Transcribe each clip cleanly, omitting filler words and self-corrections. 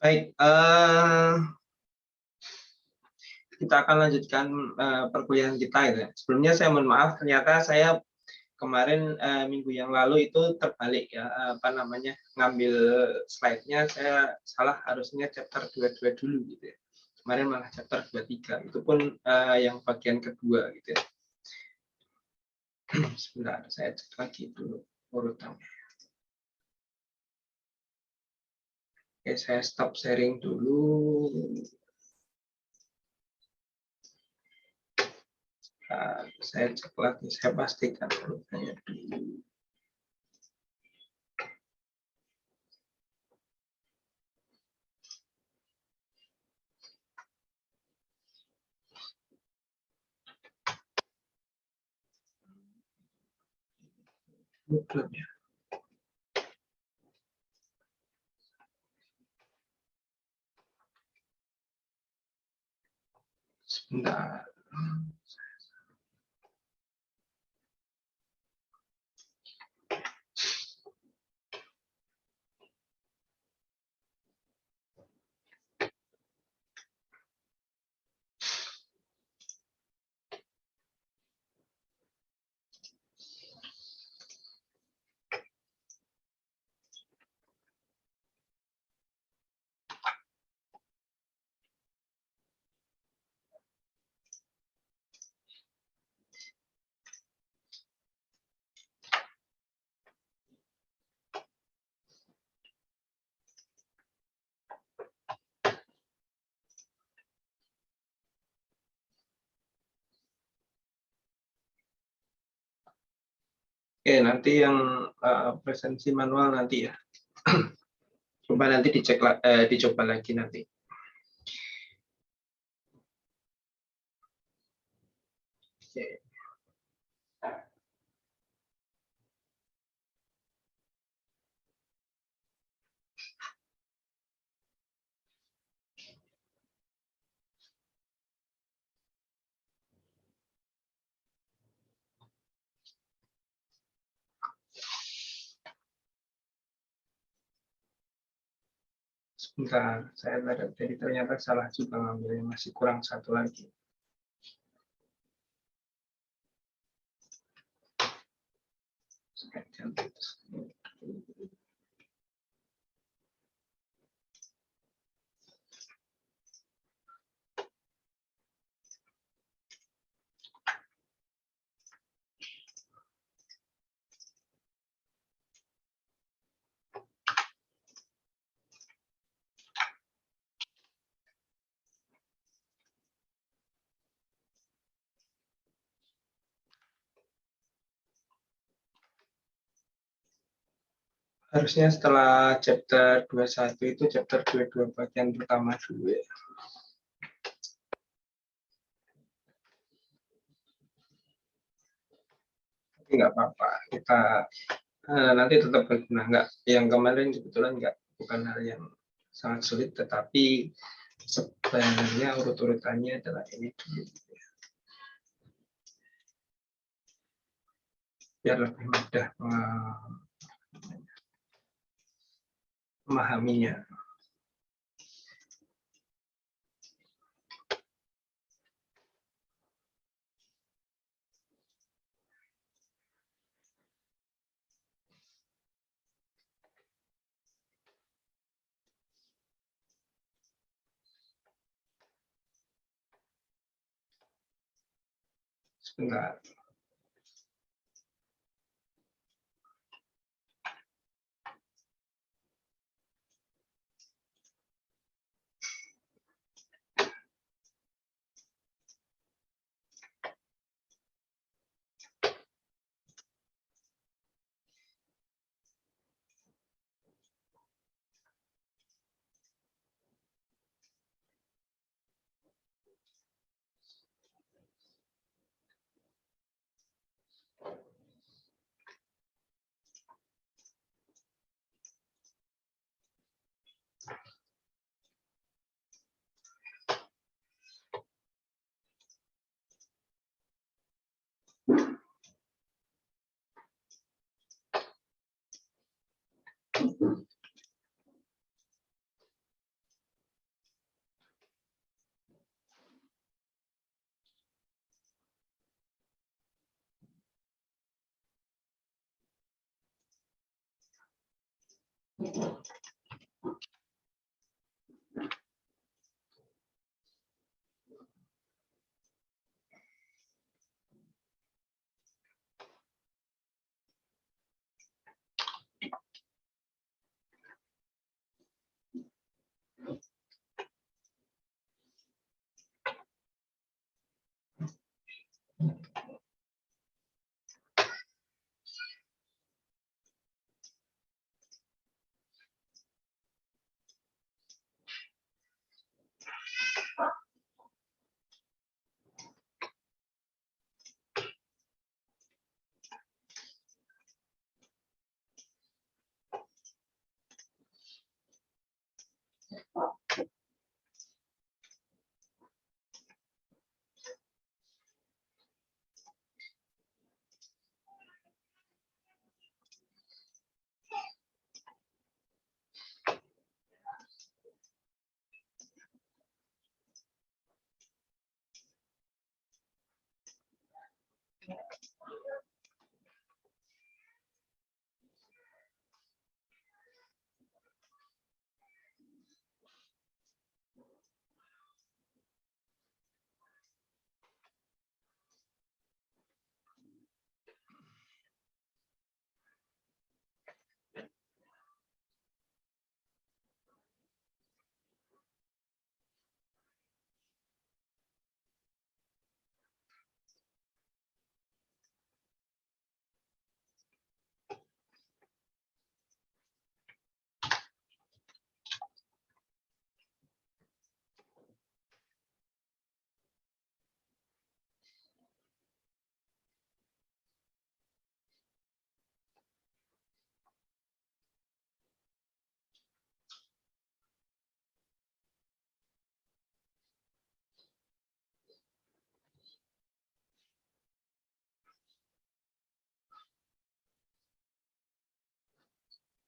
Baik, kita akan lanjutkan perkuliahan kita ya. Sebelumnya saya mohon maaf, ternyata saya kemarin minggu yang lalu itu terbalik ya, ngambil slide-nya saya salah, harusnya chapter 22 dulu gitu ya. Kemarin malah chapter 23, itu pun yang bagian kedua gitu ya. Sebentar, saya cek lagi dulu urutannya. Oke, saya stop sharing dulu. Saya cek lagi, saya pastikan urutannya dulu. Problemnya. Sebentar. Oke, nanti yang presensi manual nanti ya. Coba nanti dicoba lagi nanti. Oke. Sebentar, saya jadi ternyata salah juga ngambilnya, masih kurang satu lagi. Harusnya setelah chapter 21 itu chapter 22 bagian pertama dulu ya. Tapi nggak apa-apa, kita nanti tetap berguna. Nggak, yang kemarin kebetulan bukan hal yang sangat sulit, tetapi sebenarnya urut-urutannya adalah ini dulu. Biar lebih mudah memahaminya. Sebentar.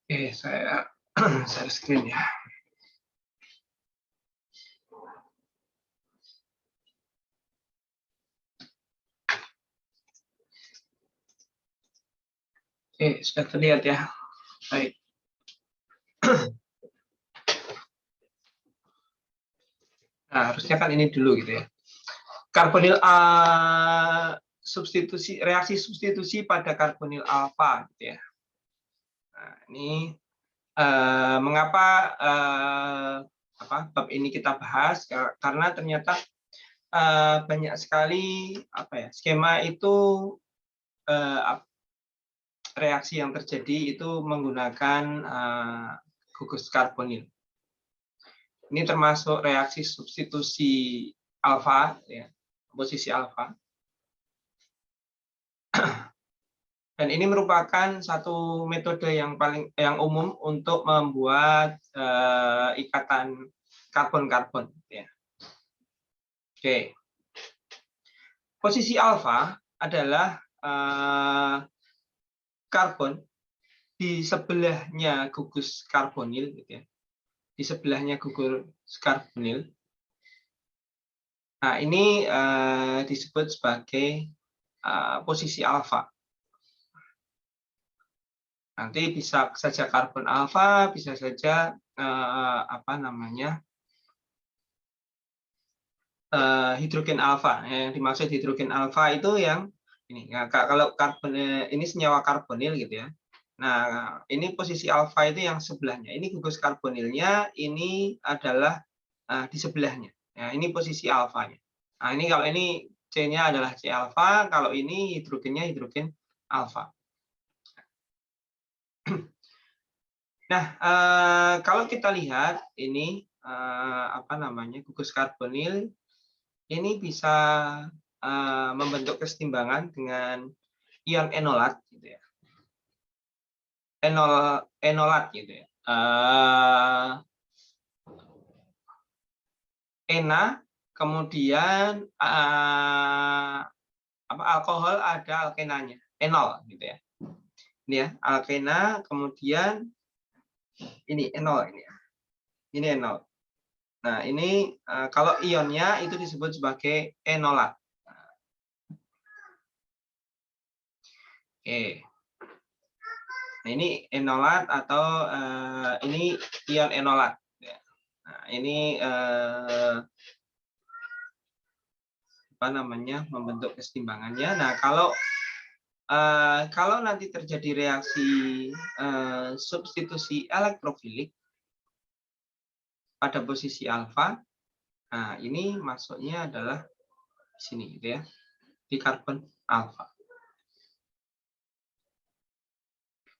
Oke, saya share screen ya. Oke, sudah terlihat ya. Baik. Nah, harusnya kan ini dulu gitu ya. Karbonil substitusi, reaksi substitusi pada karbonil alfa gitu ya. Nah, ini mengapa bab ini kita bahas, karena ternyata banyak sekali skema itu reaksi yang terjadi itu menggunakan gugus karbonil. Ini termasuk reaksi substitusi alfa, ya, posisi alfa. Dan ini merupakan satu metode yang umum untuk membuat ikatan karbon-karbon. Ya. Oke. Posisi alfa adalah karbon di sebelahnya gugus karbonil, gitu ya. Di sebelahnya gugus karbonil. Nah, ini disebut sebagai posisi alfa. Nanti bisa saja karbon alfa, bisa saja hidrogen alfa. Yang dimaksud hidrogen alfa itu yang ini. Nah, kalau karbon ini senyawa karbonil gitu ya. Nah, ini posisi alfa itu yang sebelahnya. Ini gugus karbonilnya, ini adalah di sebelahnya. Nah, ini posisi alfanya. Nah, ini kalau ini C-nya adalah C alfa, kalau ini hidrogennya hidrogen alfa. Nah, kalau kita lihat ini gugus karbonil ini bisa membentuk kesetimbangan dengan ion enolat, gitu ya. Enolat, gitu ya. Ena, kemudian alkohol ada alkenanya, enol, gitu ya. Ini ya, alkena, kemudian ini enol, ini ya. Ini enol. Nah, ini kalau ionnya itu disebut sebagai enolat. Oke. Nah, ini enolat atau ini ion enolat. Nah, ini apa namanya, membentuk kesetimbangannya. Nah, kalau nanti terjadi reaksi substitusi elektrofilik pada posisi alfa, nah ini masuknya adalah di sini gitu ya, di karbon alfa.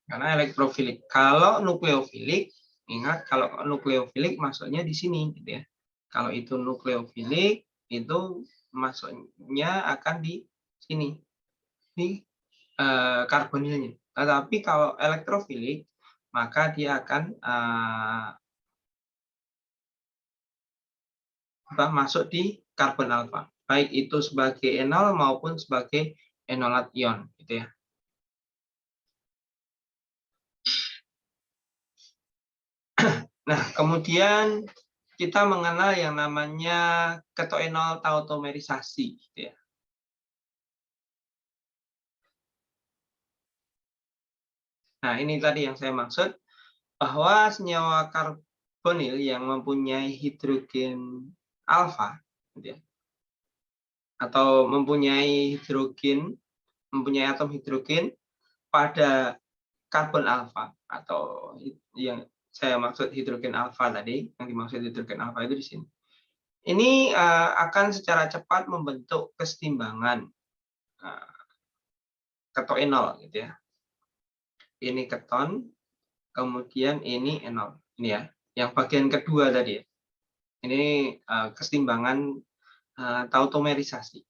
Karena elektrofilik. Kalau nukleofilik, ingat kalau nukleofilik masuknya di sini gitu ya. Kalau itu nukleofilik, itu masuknya akan di sini, di karbonilnya. Tetapi kalau elektrofilik, maka dia akan masuk di karbon alfa, baik itu sebagai enol maupun sebagai enolat ion, gitu ya. Nah, kemudian kita mengenal yang namanya ketoenol tautomerisasi, gitu ya. Nah, ini tadi yang saya maksud, bahwa senyawa karbonil yang mempunyai hidrogen alfa, gitu ya, atau mempunyai atom hidrogen pada karbon alfa, atau yang saya maksud hidrogen alfa tadi, yang dimaksud hidrogen alfa itu di sini. Ini akan secara cepat membentuk kesetimbangan ketoenol, gitu ya. Ini keton, kemudian ini enol, ini ya. Yang bagian kedua tadi ya. Ini kesetimbangan tautomerisasi.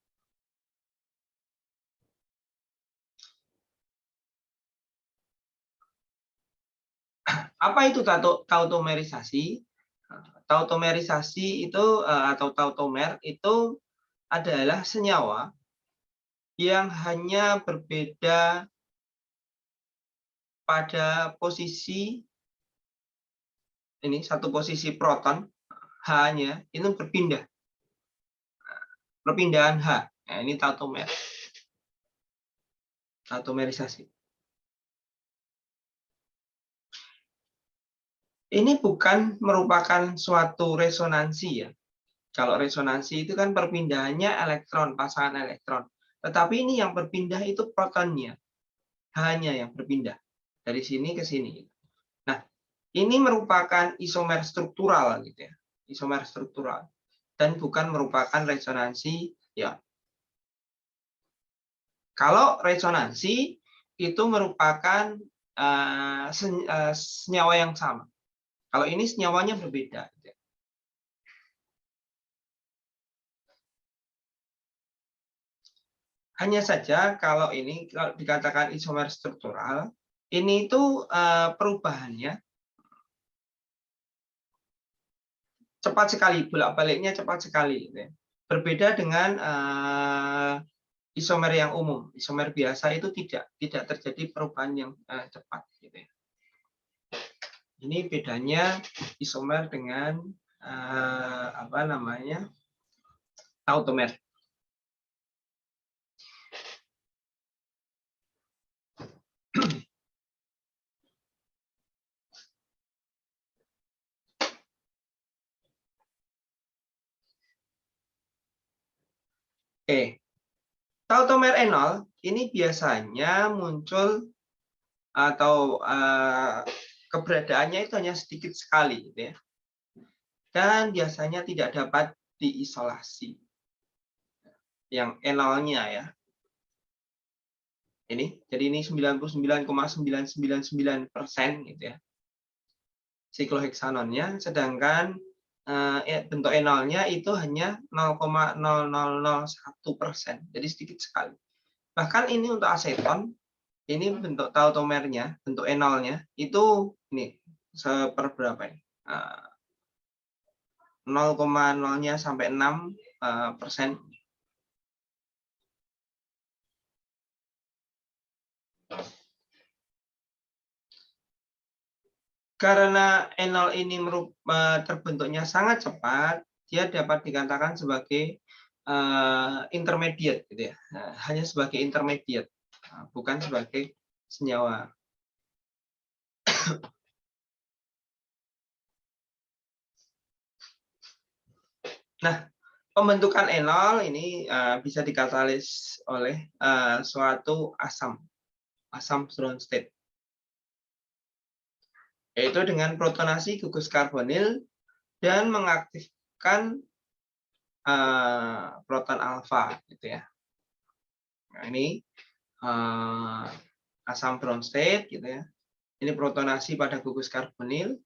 Apa itu tautomerisasi? Tautomerisasi itu atau tautomer itu adalah senyawa yang hanya berbeda pada posisi ini, satu posisi proton H-nya itu berpindah. Perpindahan H. Nah, ini tautomer. Tautomerisasi. Ini bukan merupakan suatu resonansi ya. Kalau resonansi itu kan perpindahannya elektron, pasangan elektron. Tetapi ini yang berpindah itu protonnya. Hanya yang berpindah dari sini ke sini. Nah, ini merupakan isomer struktural gitu ya. Isomer struktural dan bukan merupakan resonansi ya. Kalau resonansi itu merupakan senyawa yang sama. Kalau ini senyawanya berbeda. Hanya saja kalau ini kalau dikatakan isomer struktural, ini itu perubahannya cepat sekali, bolak-baliknya cepat sekali. Gitu ya. Berbeda dengan isomer yang umum. Isomer biasa itu tidak terjadi perubahan yang cepat. Gitu ya. Ini bedanya isomer dengan apa namanya, tautomer. Tautomer enol ini biasanya muncul atau keberadaannya itu hanya sedikit sekali, gitu ya. Dan biasanya tidak dapat diisolasi. Yang enolnya ya. Jadi ini 99,999% gitu ya. Sikloheksanonnya, sedangkan bentuk enolnya itu hanya 0,0001%, jadi sedikit sekali. Bahkan ini untuk aseton, ini bentuk tautomernya, bentuk enolnya itu ini seperberapa ini? 0,0-nya sampai 6%. Karena enol ini terbentuknya sangat cepat, dia dapat dikatakan sebagai intermediate, gitu ya. Hanya sebagai intermediate, bukan sebagai senyawa. Nah, pembentukan enol ini bisa dikatalis oleh suatu asam Brown state, yaitu dengan protonasi gugus karbonil dan mengaktifkan proton alfa, gitu ya. Nah, ini asam Brown state, gitu ya. Ini protonasi pada gugus karbonil,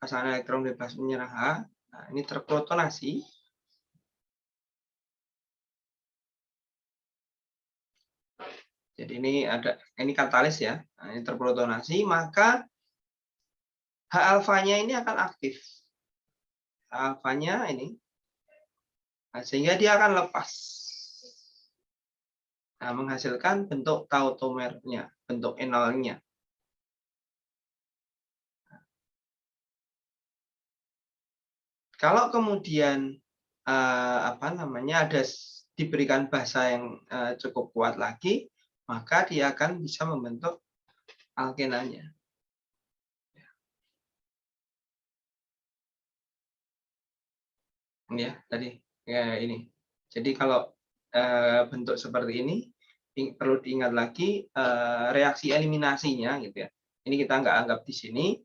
pasangan elektron bebas menyerang H. Nah, ini terprotonasi. Jadi ini katalis ya. Nah, ini terprotonasi, maka H alfanya ini akan aktif. H alfanya ini, nah, sehingga dia akan lepas. Nah, menghasilkan bentuk tautomernya, bentuk enolnya. Kalau kemudian diberikan basa yang cukup kuat lagi, maka dia akan bisa membentuk alkenanya. Ya, tadi ya ini. Jadi kalau bentuk seperti ini perlu diingat lagi reaksi eliminasinya, gitu ya. Ini kita nggak anggap di sini.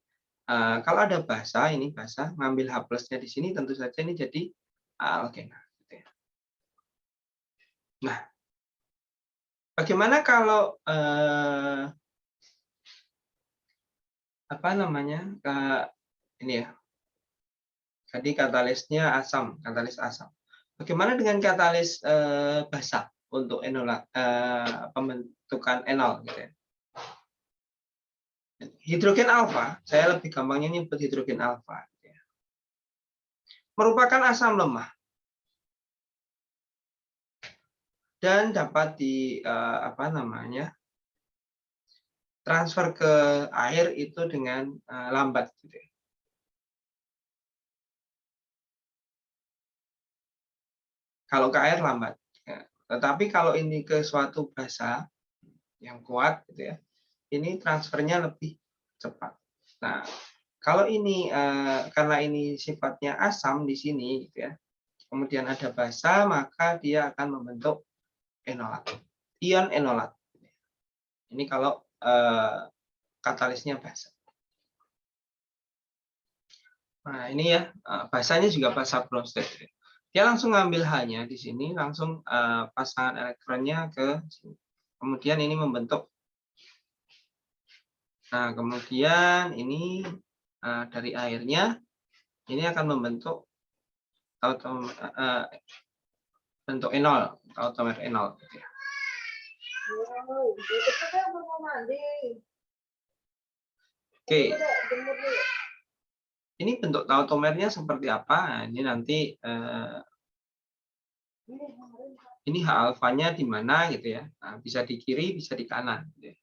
Kalau ada basa, ini basa, ngambil H plusnya di sini, tentu saja ini jadi alkena. Gitu ya. Nah, bagaimana kalau ini ya? Tadi katalisnya katalis asam. Bagaimana dengan katalis basa untuk pembentukan enol, gitu ya? Hidrogen alfa, saya lebih gampangnya nyebut hidrogen alfa, gitu ya, merupakan asam lemah dan dapat transfer ke air itu dengan lambat, gitu ya. Kalau ke air lambat, ya. Tetapi kalau ini ke suatu basa yang kuat, gitu ya, ini transfernya lebih cepat. Nah, kalau ini karena ini sifatnya asam di sini, gitu ya, kemudian ada basa, maka dia akan membentuk enolat, ion enolat. Ini kalau katalisnya basa. Nah, ini ya, basanya juga basa Brown state. Dia langsung ngambil H-nya di sini, langsung pasangan elektronnya ke sini. Kemudian ini membentuk. Nah, kemudian ini dari airnya, ini akan membentuk bentuk enol, tautomer enol. Oke. Ini bentuk tautomernya seperti apa? Nah, ini nanti ini H alfanya di mana, gitu ya. Nah, bisa di kiri, bisa di kanan. Gitu ya.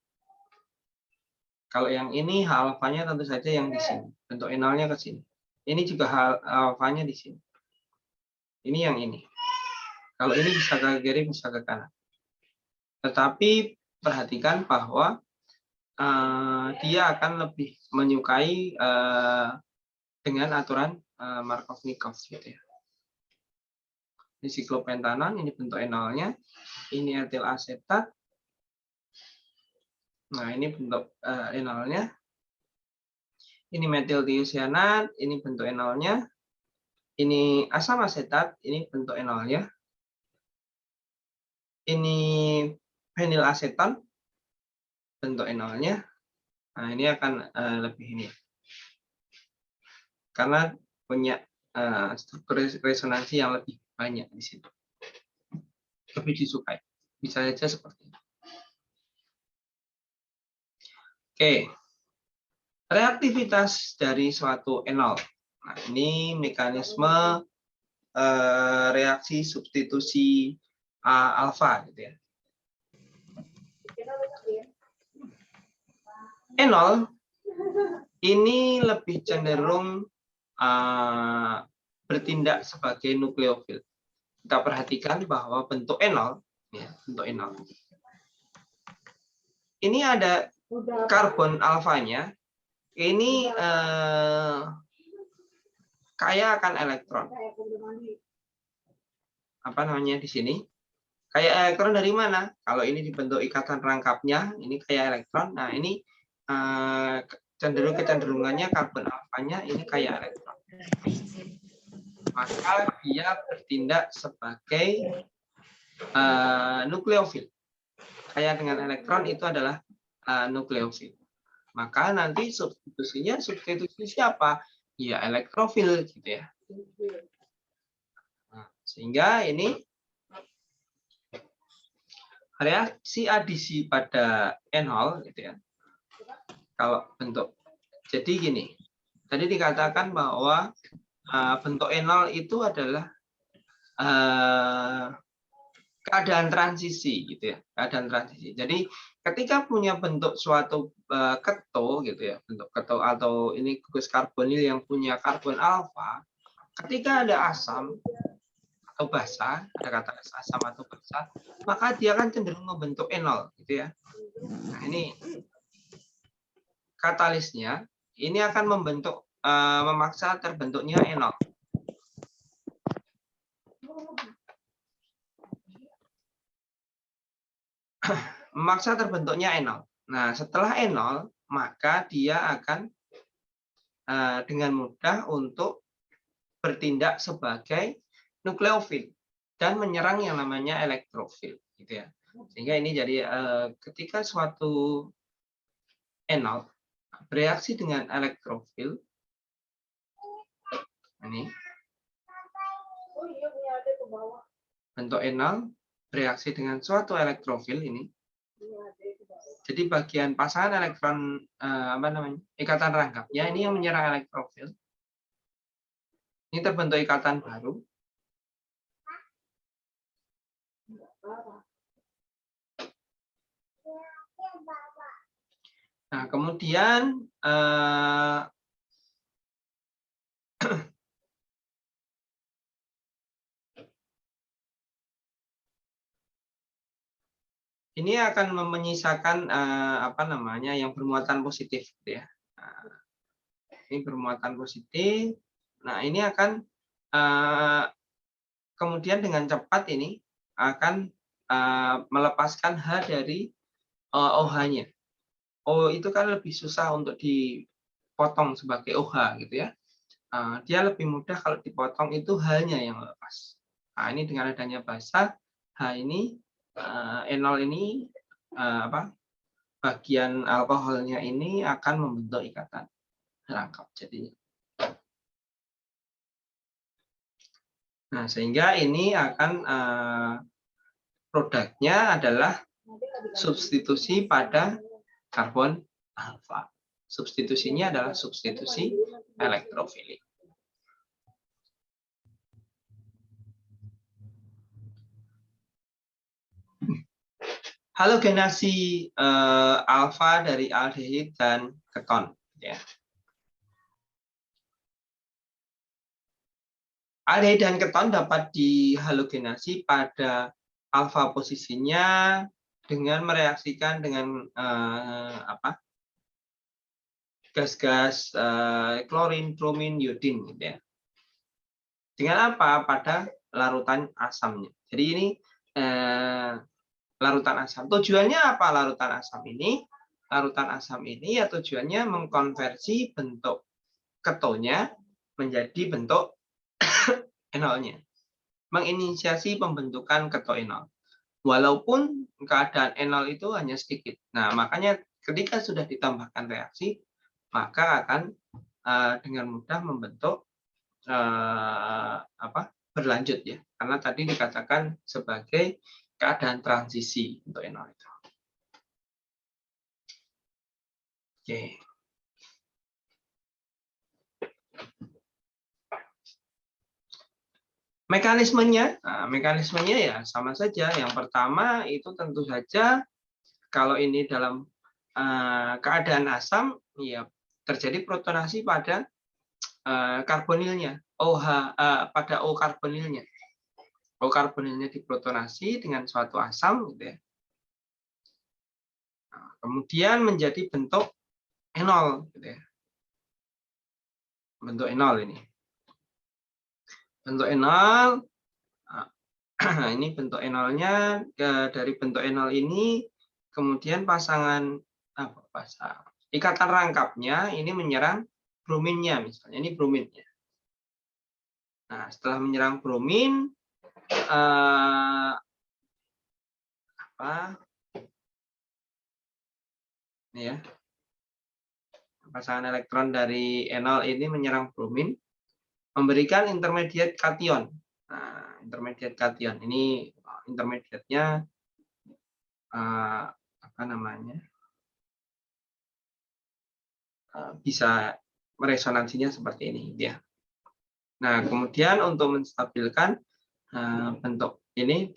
Kalau yang ini H alfanya tentu saja yang di sini. Bentuk enolnya ke sini. Ini juga H alfanya di sini. Ini yang ini. Kalau ini bisa ke kiri, bisa ke kanan. Tetapi perhatikan bahwa dia akan lebih menyukai dengan aturan Markov-Nikov, gitu ya. Ini siklopentanon, ini bentuk enolnya. Ini etil asetat. Nah, ini bentuk enolnya. Ini metil tiosianat, ini bentuk enolnya. Ini asam asetat, ini bentuk enolnya. Ini fenil aseton, bentuk enolnya. Nah, ini akan lebih ini. Karena punya struktur resonansi yang lebih banyak di situ. Lebih disukai. Bisa saja seperti ini. Oke. Reaktivitas dari suatu enol. Nah, ini mekanisme reaksi substitusi alfa, gitu ya. Enol ini lebih cenderung bertindak sebagai nukleofil. Kita perhatikan bahwa bentuk enol, ya, bentuk enol. Ini ada karbon alfanya, ini kaya akan elektron. Apa namanya di sini? Kaya elektron dari mana? Kalau ini dibentuk ikatan rangkapnya, ini kaya elektron. Nah, ini kecenderungannya karbon alfanya ini kaya elektron. Maka dia bertindak sebagai nukleofil. Kaya dengan elektron itu adalah nukleofil. Maka nanti substitusi siapa? Ya elektrofil gitu ya. Nah, sehingga ini reaksi adisi pada enol gitu ya. Kalau bentuk jadi gini. Tadi dikatakan bahwa bentuk enol itu adalah keadaan transisi gitu ya, keadaan transisi. Jadi ketika punya bentuk suatu keto gitu ya, bentuk keto atau ini gugus karbonil yang punya karbon alfa, ketika ada asam atau basa, ada kata asam atau basa, maka dia akan cenderung membentuk enol gitu ya. Nah, ini katalisnya ini akan membentuk memaksa terbentuknya enol. Memaksa terbentuknya enol. Nah, setelah enol, maka dia akan dengan mudah untuk bertindak sebagai nukleofil dan menyerang yang namanya elektrofil, gitu ya. Sehingga ini jadi ketika suatu enol bereaksi dengan elektrofil, ini bentuk enol bereaksi dengan suatu elektrofil ini. Jadi bagian pasangan elektron apa namanya ikatan rangkapnya ini yang menyerang elektrofil. Ini terbentuk ikatan baru. Nah kemudian ini akan menyisakan apa namanya yang bermuatan positif, gitu ya. Nah, ini bermuatan positif. Nah ini akan kemudian dengan cepat ini akan melepaskan H dari OH-nya. O itu kan lebih susah untuk dipotong sebagai OH gitu ya. Dia lebih mudah kalau dipotong itu H-nya yang lepas. Nah ini dengan adanya basa H ini enol ini bagian alkoholnya ini akan membentuk ikatan rangkap jadinya. Nah, sehingga ini akan produknya adalah substitusi pada karbon alfa. Substitusinya adalah substitusi elektrofilik. Halogenasi alfa dari aldehid dan keton. Ya. Aldehid dan keton dapat dihalogenasi pada alfa posisinya dengan mereaksikan dengan gas-gas klorin, bromin, iodin, gitu ya. Dengan apa? Pada larutan asamnya. Jadi ini larutan asam. Tujuannya apa larutan asam ini? Larutan asam ini ya tujuannya mengkonversi bentuk ketonya menjadi bentuk enolnya. Menginisiasi pembentukan ketoenol. Walaupun keadaan enol itu hanya sedikit. Nah, makanya ketika sudah ditambahkan reaksi, maka akan dengan mudah membentuk berlanjut ya. Karena tadi dikatakan sebagai keadaan transisi untuk enol itu. Oke. Mekanismenya ya sama saja. Yang pertama itu tentu saja kalau ini dalam keadaan asam, ya terjadi protonasi pada karbonilnya, OH pada O karbonilnya. O karbonilnya diprotonasi dengan suatu asam, gitu ya. Nah, kemudian menjadi bentuk enol, gitu ya. bentuk enol ini. Bentuk enol, ini bentuk enolnya, dari bentuk enol ini kemudian pasangan ikatan rangkapnya ini menyerang brominnya, misalnya ini brominnya. Nah, setelah menyerang bromin, ini ya, pasangan elektron dari enol ini menyerang bromin, memberikan intermediate kation. Nah, intermediate kation ini intermediate-nya bisa resonansinya seperti ini ya. Nah, kemudian untuk menstabilkan bentuk ini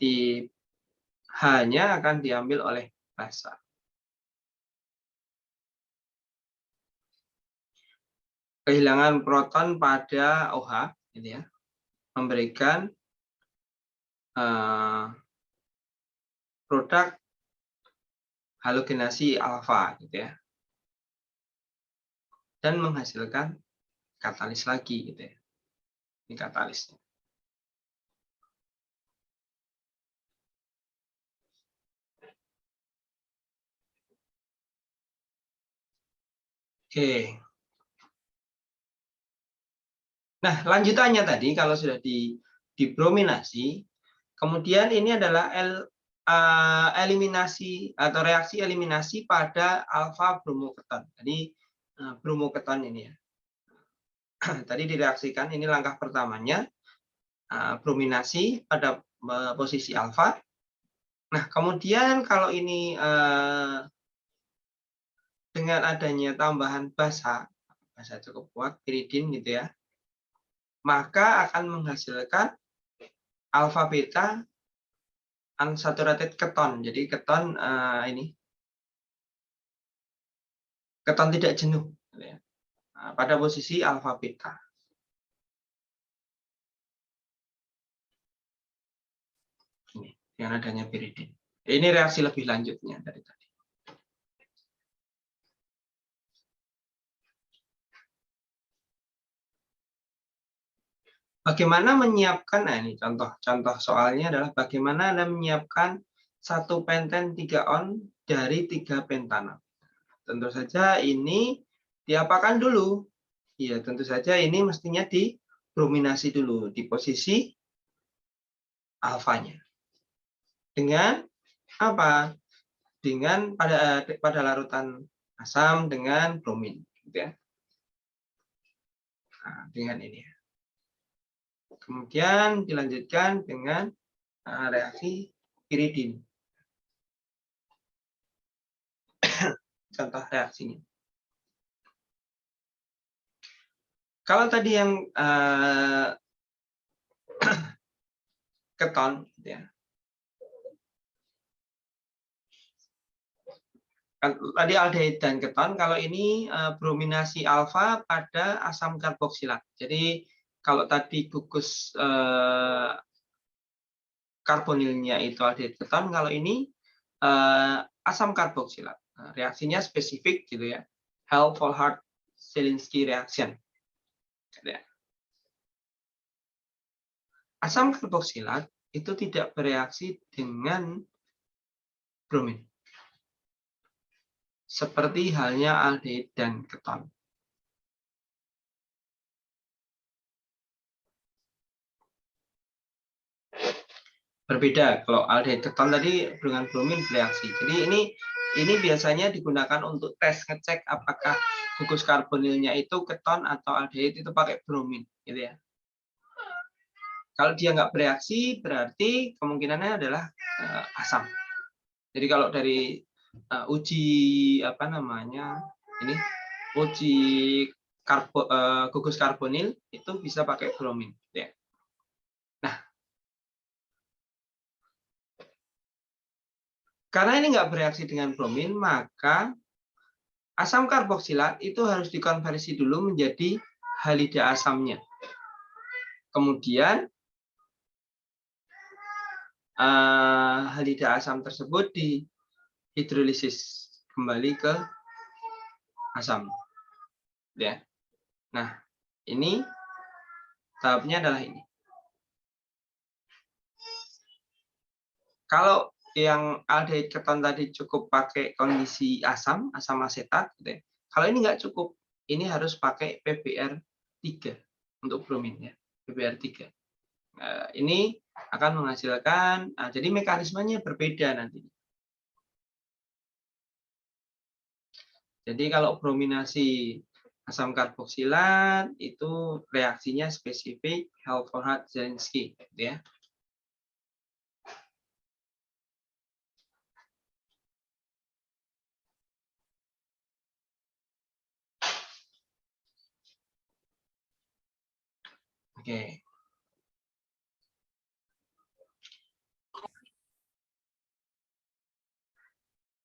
H-nya akan diambil oleh basa. Kehilangan proton pada OH, gitu ya, memberikan produk halogenasi alfa, gitu ya, dan menghasilkan katalis lagi, gitu ya. Ini katalisnya. Oke. Nah, lanjutannya tadi kalau sudah dibrominasi, kemudian ini adalah eliminasi atau reaksi eliminasi pada alfa bromoketon. Jadi bromoketon ini ya. Tadi direaksikan, ini langkah pertamanya, brominasi pada posisi alfa. Nah, kemudian kalau ini dengan adanya tambahan basa cukup kuat, piridin gitu ya, maka akan menghasilkan alfa beta unsaturated keton. Jadi keton ini keton tidak jenuh, gitu ya, pada posisi alfa beta. Ini dengan adanya piridin. Ini reaksi lebih lanjutnya dari tadi. Bagaimana menyiapkan, nah ini contoh soalnya adalah bagaimana Anda menyiapkan 1 penten 3 on dari 3 pentanol. Tentu saja ini diapakan dulu? Ya, tentu saja ini mestinya dibrominasi dulu di posisi alfanya. Dengan apa? Dengan pada larutan asam dengan bromin, gitu ya. Nah, dengan ini. Kemudian dilanjutkan dengan reaksi piridin. Contoh reaksinya. Kalau tadi yang keton, gitu ya. Tadi aldehid dan keton, kalau ini brominasi alfa pada asam karboksilat. Jadi kalau tadi gugus karbonilnya itu aldehid keton, kalau ini asam karboksilat. Nah, reaksinya spesifik gitu ya. Hell-Volhard-Zielinski reaction. Gitu ya. Asam karboksilat itu tidak bereaksi dengan bromin. Seperti halnya aldehid dan keton. Berbeda kalau aldehid keton tadi dengan bromin bereaksi. Jadi ini biasanya digunakan untuk tes ngecek apakah gugus karbonilnya itu keton atau aldehid itu pakai bromin, gitu ya. Kalau dia nggak bereaksi berarti kemungkinannya adalah asam. Jadi kalau dari uji uji gugus karbonil itu bisa pakai bromin. Ya. Nah, karena ini nggak bereaksi dengan bromin, maka asam karboksilat itu harus dikonversi dulu menjadi halida asamnya. Kemudian halida asam tersebut dihidrolisis kembali ke asam. Ya. Nah, Ini tahapnya adalah ini. Kalau yang aldehid keton tadi cukup pakai kondisi asam asetat, gitu ya. Kalau ini nggak cukup, ini harus pakai PBr3 untuk bromin ya, PBr3. Ini akan menghasilkan, jadi mekanismenya berbeda nanti. Jadi kalau brominasi asam karboksilat itu reaksinya spesifik Halford-Zelinsky, gitu ya. Oke.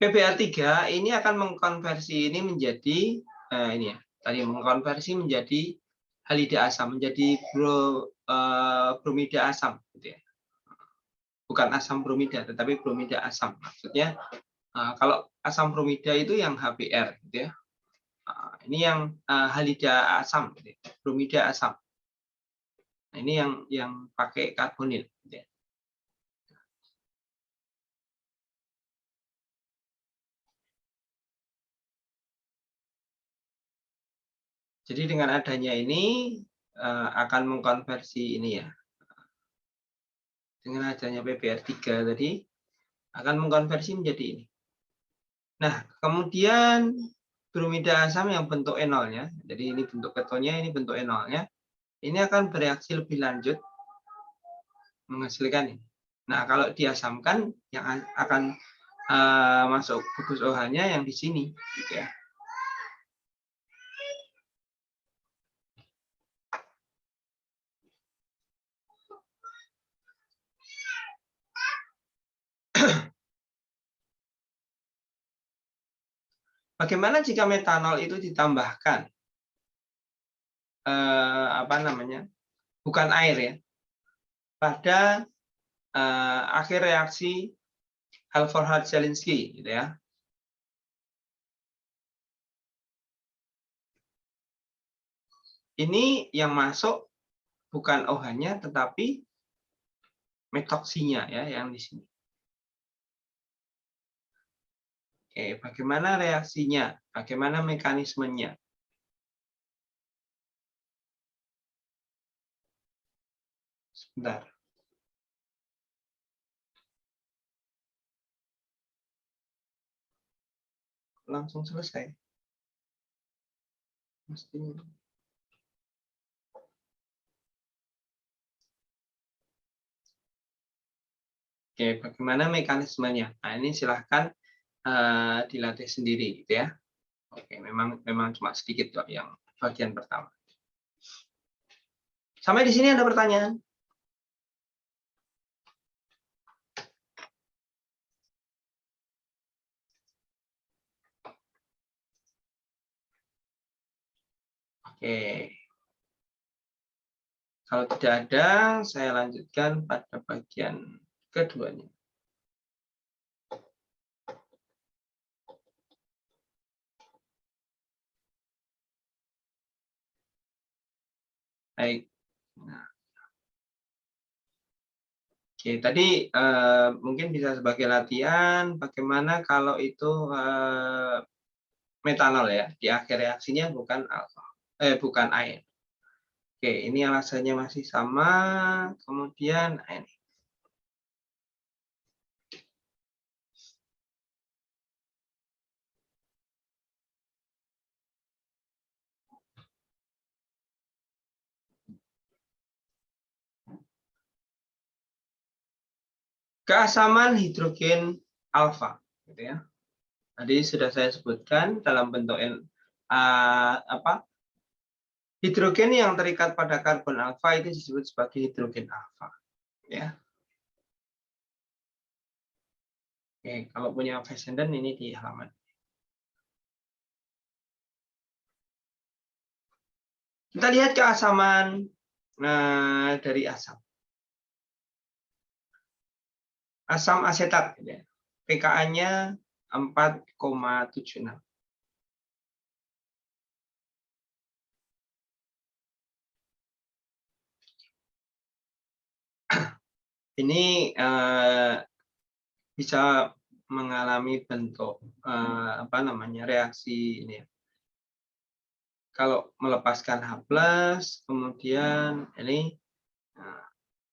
PBr3 ini akan mengkonversi ini menjadi ini ya, tadi mengkonversi menjadi halida asam, menjadi bromida asam, gitu ya. Bukan asam bromida, tetapi bromida asam. Maksudnya kalau asam bromida itu yang HBr, gitu ya. Ini yang halida asam, gitu ya. Bromida asam. Nah, ini yang pakai karbonil, gitu ya. Jadi dengan adanya ini akan mengkonversi ini ya. Dengan adanya PBr3 tadi akan mengkonversi menjadi ini. Nah, kemudian bromida asam yang bentuk enolnya, jadi ini bentuk ketonnya, ini bentuk enolnya, ini akan bereaksi lebih lanjut menghasilkan ini. Nah, kalau diasamkan yang akan masuk gugus OH-nya yang di sini, gitu ya. Bagaimana jika metanol itu ditambahkan apa namanya, bukan air ya, pada akhir reaksi Halford-Zelinsky, gitu ya. Ini yang masuk bukan OH-nya, tetapi metoksinya ya, yang di sini. Oke, bagaimana reaksinya? Bagaimana mekanismenya? Sebentar. Langsung selesai. Mestinya. Oke, bagaimana mekanismenya? Nah, ini silahkan dilatih sendiri, gitu ya. Oke, memang cuma sedikit kok yang bagian pertama. Sampai di sini ada pertanyaan? Oke. Kalau tidak ada, saya lanjutkan pada bagian keduanya. Baik. Nah, oke, tadi mungkin bisa sebagai latihan bagaimana kalau itu metanol ya, di akhir reaksinya bukan bukan air. Oke, ini alasannya masih sama, kemudian ini. Keasaman hidrogen alfa, gitu ya. Tadi sudah saya sebutkan dalam bentuk hidrogen yang terikat pada karbon alfa itu disebut sebagai hidrogen alfa, ya. Oke, kalau punya Fessenden ini di halaman. Kita lihat keasaman dari asam. Asam asetat, gitu ya. pKa-nya 4,76. ini bisa mengalami bentuk apa namanya reaksi ini ya. Kalau melepaskan H+, kemudian ini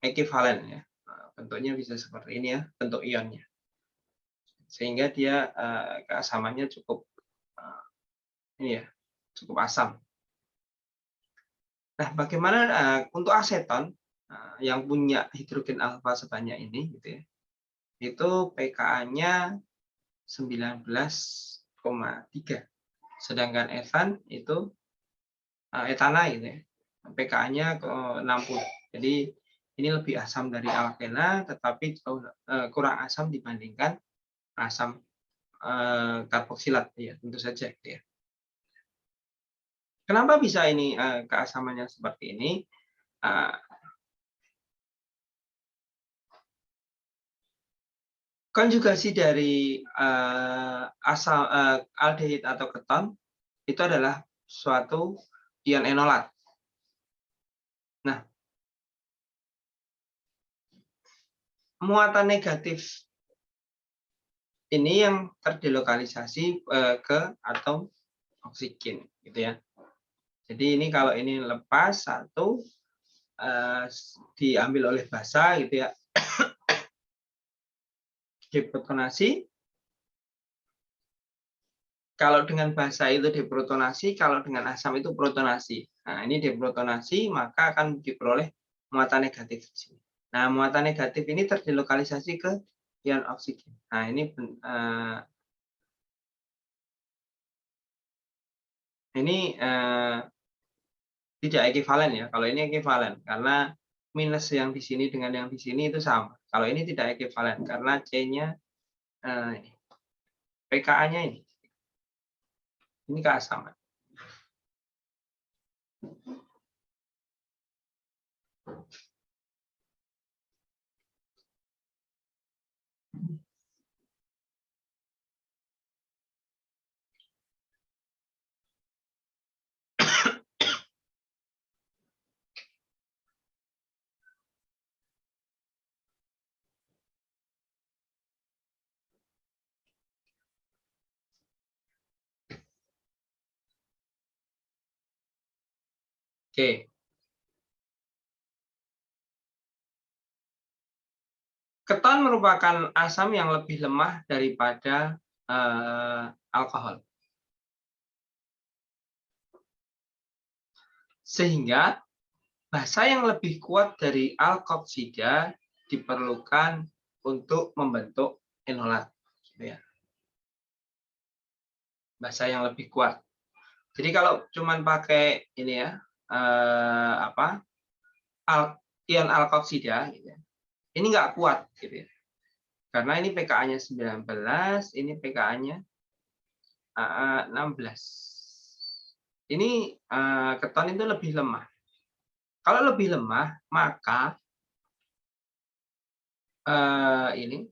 ekivalen ya. Bentuknya bisa seperti ini ya, bentuk ionnya. Sehingga dia keasamannya cukup ini ya, cukup asam. Nah, bagaimana untuk aseton yang punya hidrogen alfa sebanyak ini gitu ya. Itu pKa-nya 19,3. Sedangkan etan itu etana gitu ya. pKa-nya ke 60. Jadi ini lebih asam dari alkena tetapi kurang asam dibandingkan asam karboksilat ya, tentu saja gitu ya. Kenapa bisa ini keasamannya seperti ini? Konjugasi dari asam aldehid atau keton itu adalah suatu ion enolat. Nah, muatan negatif ini yang terdelokalisasi ke atom oksigen, gitu ya. Jadi ini kalau ini lepas satu diambil oleh basa, gitu ya, deprotonasi. Kalau dengan basa itu deprotonasi, kalau dengan asam itu protonasi. Nah, ini deprotonasi maka akan diperoleh muatan negatif di sini. Nah, muatan negatif ini terdelokalisasi ke ion oksigen. Nah, ini tidak ekivalen ya. Kalau ini ekivalen karena minus yang di sini dengan yang di sini itu sama. Kalau ini tidak ekivalen karena C-nya pKa-nya ini keasaman. Oke. Keton merupakan asam yang lebih lemah daripada alkohol. Sehingga basa yang lebih kuat dari alkoksida diperlukan untuk membentuk enolat. Gitu ya. Basa yang lebih kuat. Jadi kalau cuman pakai ini ya, ion alkoksida, gitu ya, ini nggak kuat. Gitu ya. Karena ini pKa-nya 19, ini pKa-nya 16. Ini keton itu lebih lemah. Kalau lebih lemah, maka ini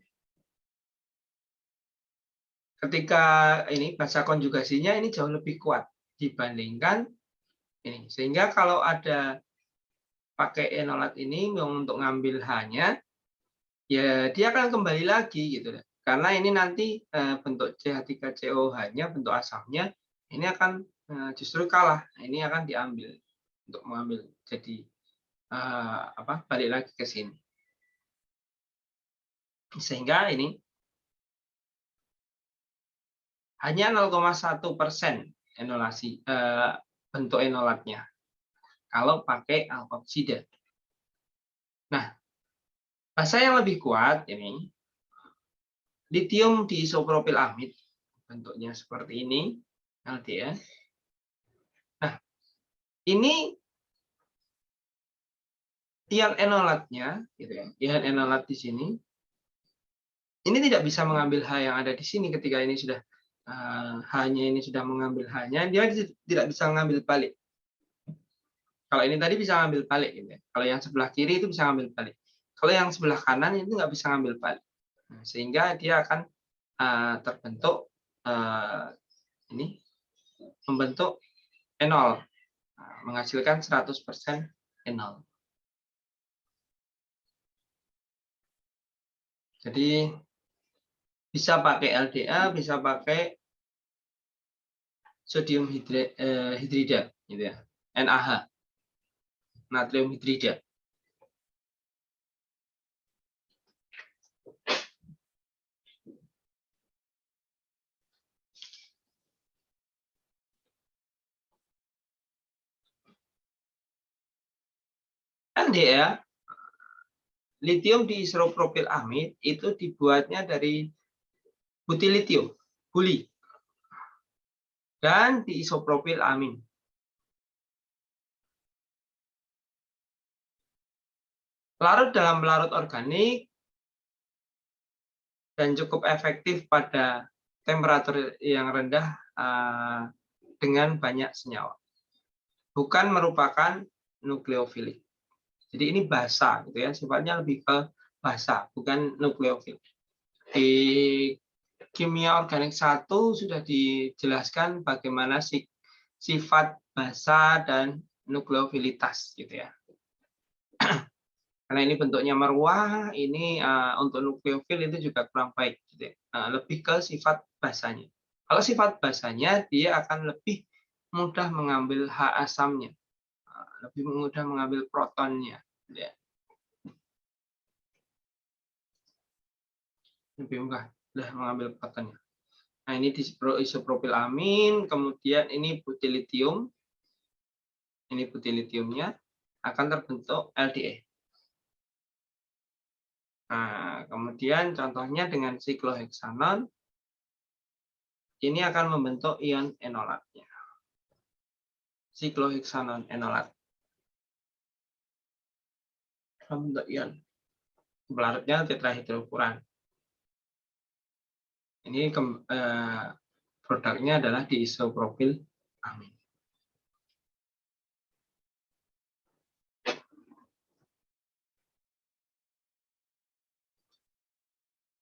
ketika ini basa konjugasinya ini jauh lebih kuat dibandingkan ini. Sehingga kalau ada pakai enolat ini untuk ngambil H-nya, ya dia akan kembali lagi gitu. Karena ini nanti bentuk CH3COH-nya, bentuk asamnya, ini akan justru kalah. Ini akan diambil untuk mengambil jadi balik lagi ke sini. Sehingga ini hanya 0,1% enolasi bentuk enolatnya kalau pakai alkoksida. Nah, basa yang lebih kuat ini litium diisopropilamid, bentuknya seperti ini, LDN. Nah, ini ion enolatnya, gitu ya, ion enolat di sini, ini tidak bisa mengambil H yang ada di sini ketika ini sudah H-nya ini sudah mengambil H-nya, dia tidak bisa mengambil balik. Kalau ini tadi bisa ngambil balik, gitu ya. Kalau yang sebelah kiri itu bisa ngambil balik. Kalau yang sebelah kanan itu nggak bisa ngambil balik. Nah, sehingga dia akan terbentuk ini membentuk enol, menghasilkan 100% enol. Jadi bisa pakai LDA, bisa pakai sodium hidrida, gitu ya, NaH, natrium hidrida. LDA, litium diisopropil amid, itu dibuatnya dari butilitium, buli, dan diisopropil amin. Larut dalam pelarut organik dan cukup efektif pada temperatur yang rendah dengan banyak senyawa. Bukan merupakan nukleofilik. Jadi ini basa, gitu ya, sifatnya lebih ke basa, bukan nukleofil. Di kimia organik 1 sudah dijelaskan bagaimana sifat basa dan nukleofilitas, gitu ya. Karena ini bentuknya meruah, ini untuk nukleofil itu juga kurang baik, gitu ya. Lebih ke sifat basanya. Kalau sifat basanya, dia akan lebih mudah mengambil H asamnya, lebih mudah mengambil protonnya, gitu ya. Lebih mudah mengambil protonnya. Nah, ini isopropil amin, kemudian ini butilitium, ini butilitiumnya akan terbentuk LDA. Nah, kemudian contohnya dengan sikloheksanon, ini akan membentuk ion enolatnya. Sikloheksanon enolat. Membentuk ion. Pelarutnya tetrahidrofuran. Ini produknya adalah diisopropil amin.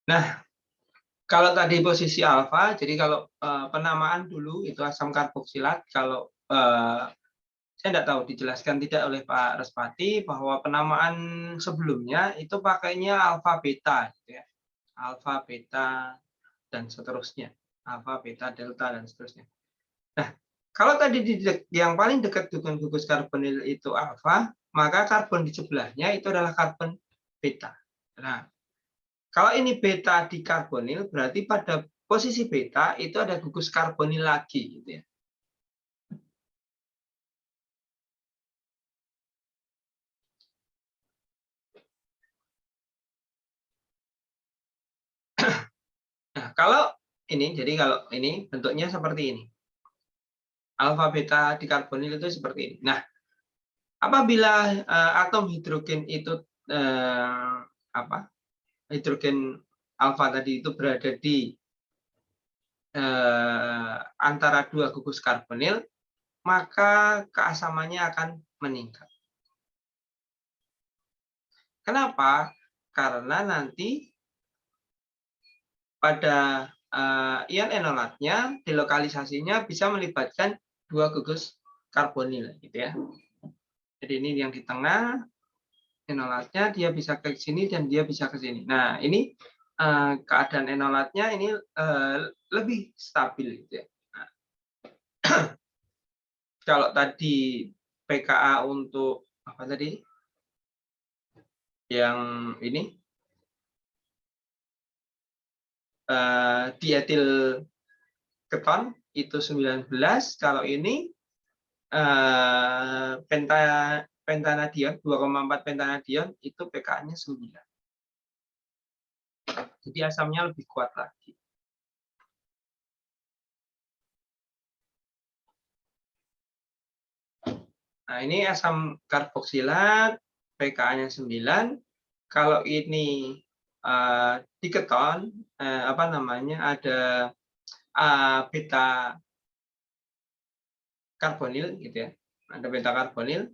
Nah, kalau tadi posisi alfa, jadi kalau penamaan dulu itu asam karboksilat, kalau saya tidak tahu dijelaskan tidak oleh Pak Respati bahwa penamaan sebelumnya itu pakainya alfa beta, gitu ya. Alfa beta dan seterusnya, alfa beta delta dan seterusnya. Nah, kalau tadi yang paling dekat dengan gugus karbonil itu alfa, maka karbon di sebelahnya itu adalah karbon beta. Nah, kalau ini beta di karbonil, berarti pada posisi beta itu ada gugus karbonil lagi, gitu ya. Nah, kalau ini, jadi kalau ini bentuknya seperti ini. Alfa beta di karbonil itu seperti ini. Nah, apabila atom hidrogen itu hidrogen alfa tadi itu berada di antara dua gugus karbonil, maka keasamannya akan meningkat. Kenapa? Karena nanti pada ion enolatnya delokalisasinya bisa melibatkan dua gugus karbonil, gitu ya. Jadi ini yang di tengah enolatnya, dia bisa ke sini dan dia bisa ke sini. Nah, ini keadaan enolatnya ini lebih stabil, gitu ya. Nah, kalau tadi pKa untuk apa tadi? Yang ini dietil keton itu 19, kalau ini pentanadion 2,4 pentanadion itu pKa-nya 9. Jadi asamnya lebih kuat lagi. Nah, ini asam karboksilat pKa-nya 9. Kalau ini di keton apa namanya, ada beta karbonil, gitu ya. Ada beta karbonil,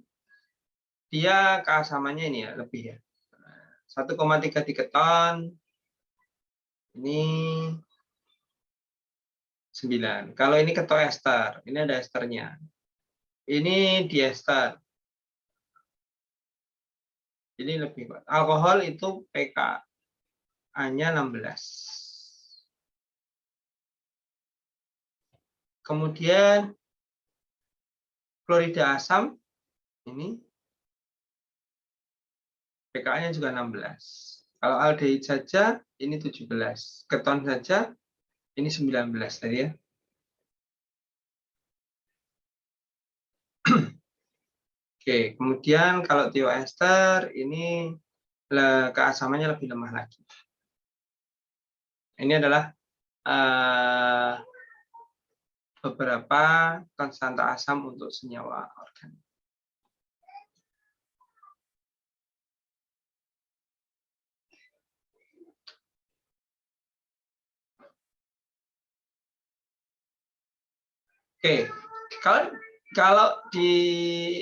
dia keasamannya ini ya lebih ya. 1,3 di keton, ini 9. Kalau ini ketoester, ini ada esternya. Ini diester. Jadi lebih kuat. Alkohol itu pK. A-nya 16. Kemudian klorida asam ini pKa-nya juga 16. Kalau aldehid saja ini 17. Keton saja ini 19 tadi ya. Oke, kemudian kalau tioester ini keasamannya lebih lemah lagi. Ini adalah beberapa konstanta asam untuk senyawa organik. Oke, kalau di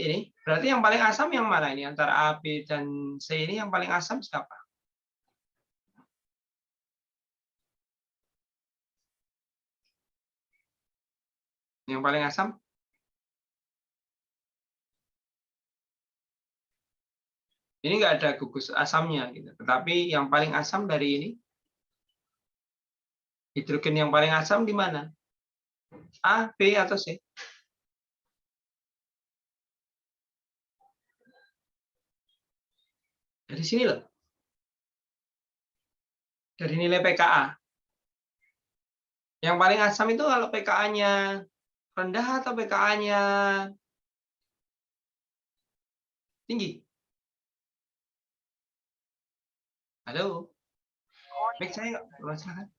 ini berarti yang paling asam yang mana ini antara A, B dan C ini yang paling asam siapa? Yang paling asam? Ini nggak ada gugus asamnya gitu. Tetapi yang paling asam dari ini hidrogen yang paling asam di mana? A, B atau C? Dari sini loh. Dari nilai pKa. Yang paling asam itu kalau pKa-nya rendah atau pKa-nya tinggi? Halo? Baik, saya nggak silakan.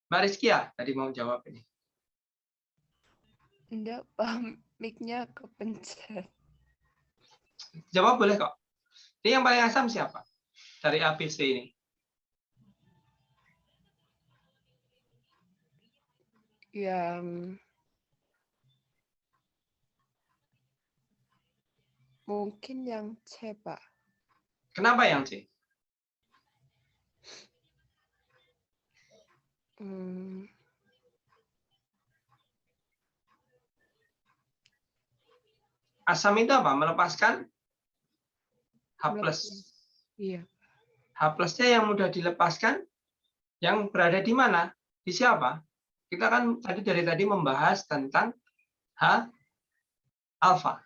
Mbak Rizkia tadi mau jawab ini. Enggak, Pak. Mic-nya kepencet. Jawab boleh kok. Ini yang paling asam siapa? Dari ABC ini. Yang mungkin yang C, Pak. Kenapa yang C? Asam itu apa? Melepaskan H+. Iya. H+-nya yang mudah dilepaskan, yang berada di mana? Di siapa? Kita kan dari tadi membahas tentang H alfa.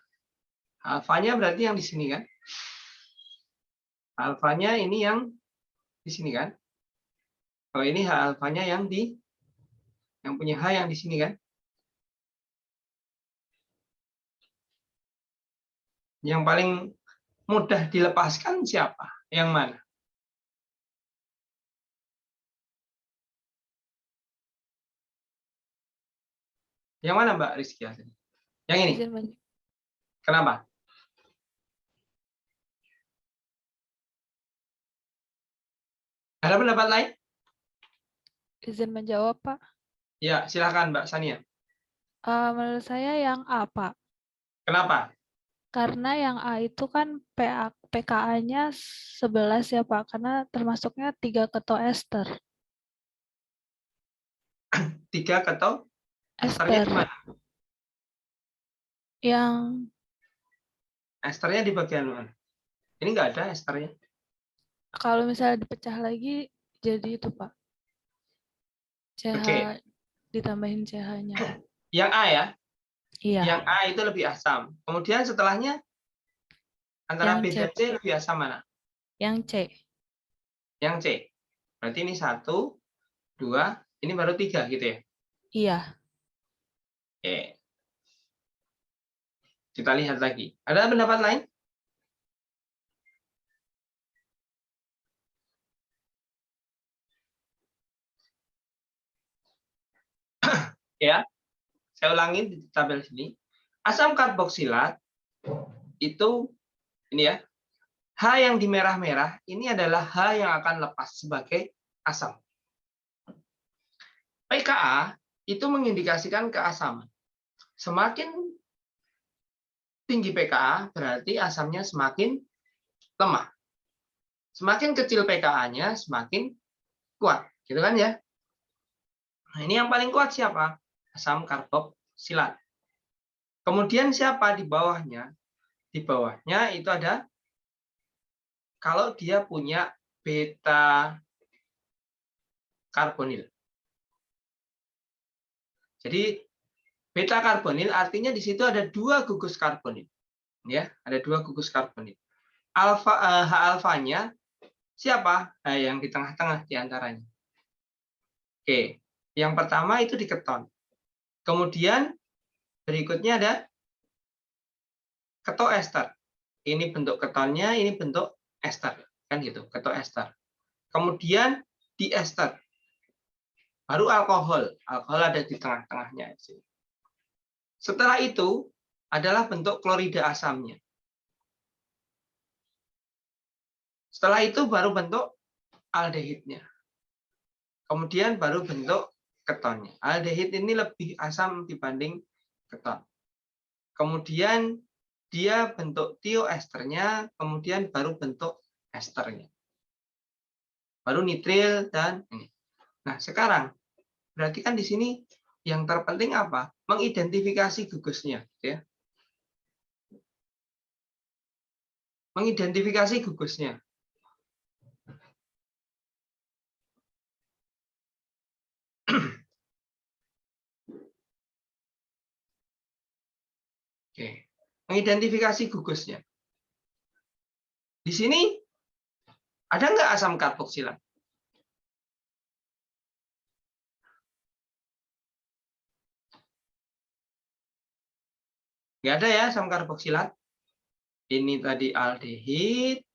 Alfanya berarti yang di sini kan? Alfanya ini yang di sini kan? Kalau ini H alfanya yang punya H yang di sini kan? Yang paling mudah dilepaskan siapa? Yang mana? Yang mana Mbak Rizky? Yang ini. Kenapa? Ada pendapat lain? Izin menjawab, Pak. Ya, silakan Mbak Sania. Menurut saya yang A, Pak. Kenapa? Karena yang A itu kan pKa-nya 11 ya, Pak. Karena termasuknya 3 ketoester. 3 keto esternya di mana? Yang Esternya di bagian mana? Ini nggak ada esternya. kalau misalnya dipecah lagi jadi itu, Pak. CH Oke. ditambahin CH-nya. Yang A ya? Iya. Yang A itu lebih asam. Kemudian setelahnya antara Yang B C, dan C lebih asam mana? Yang C. Yang C. Berarti ini 1, 2, ini baru 3 gitu ya? Iya. Oke. Kita lihat lagi. Ada pendapat lain? Ya, saya ulangi di tabel sini. Asam karboksilat itu ini ya. H yang di merah-merah ini adalah H yang akan lepas sebagai asam. pKa itu mengindikasikan keasaman. Semakin tinggi pKa berarti asamnya semakin lemah. Semakin kecil pKa-nya semakin kuat, gitu kan ya? Nah, ini yang paling kuat siapa? Asam karboksilat. Kemudian siapa di bawahnya? Di bawahnya itu ada kalau dia punya beta karbonil. Jadi beta karbonil artinya di situ ada 2 gugus karbonil. Ya, ada 2 gugus karbonil. H alfanya siapa? Nah, yang di tengah-tengah di antaranya. Oke, yang pertama itu di keton. Kemudian berikutnya ada ketoester. Ini bentuk ketonnya, ini bentuk ester, kan gitu, ketoester. Kemudian diester. Baru alkohol. Alkohol ada di tengah-tengahnya. Setelah itu adalah bentuk klorida asamnya. Setelah itu baru bentuk aldehidnya. Kemudian baru bentuk ketonnya. Aldehid ini lebih asam dibanding keton. Kemudian dia bentuk tioesternya, kemudian baru bentuk esternya. Baru nitril dan ini. Nah, sekarang berarti kan di sini yang terpenting apa? Mengidentifikasi gugusnya, ya. Mengidentifikasi gugusnya. Oke. Mengidentifikasi gugusnya. Di sini ada nggak asam karboksilat? Nggak ada ya asam karboksilat. Ini tadi aldehid.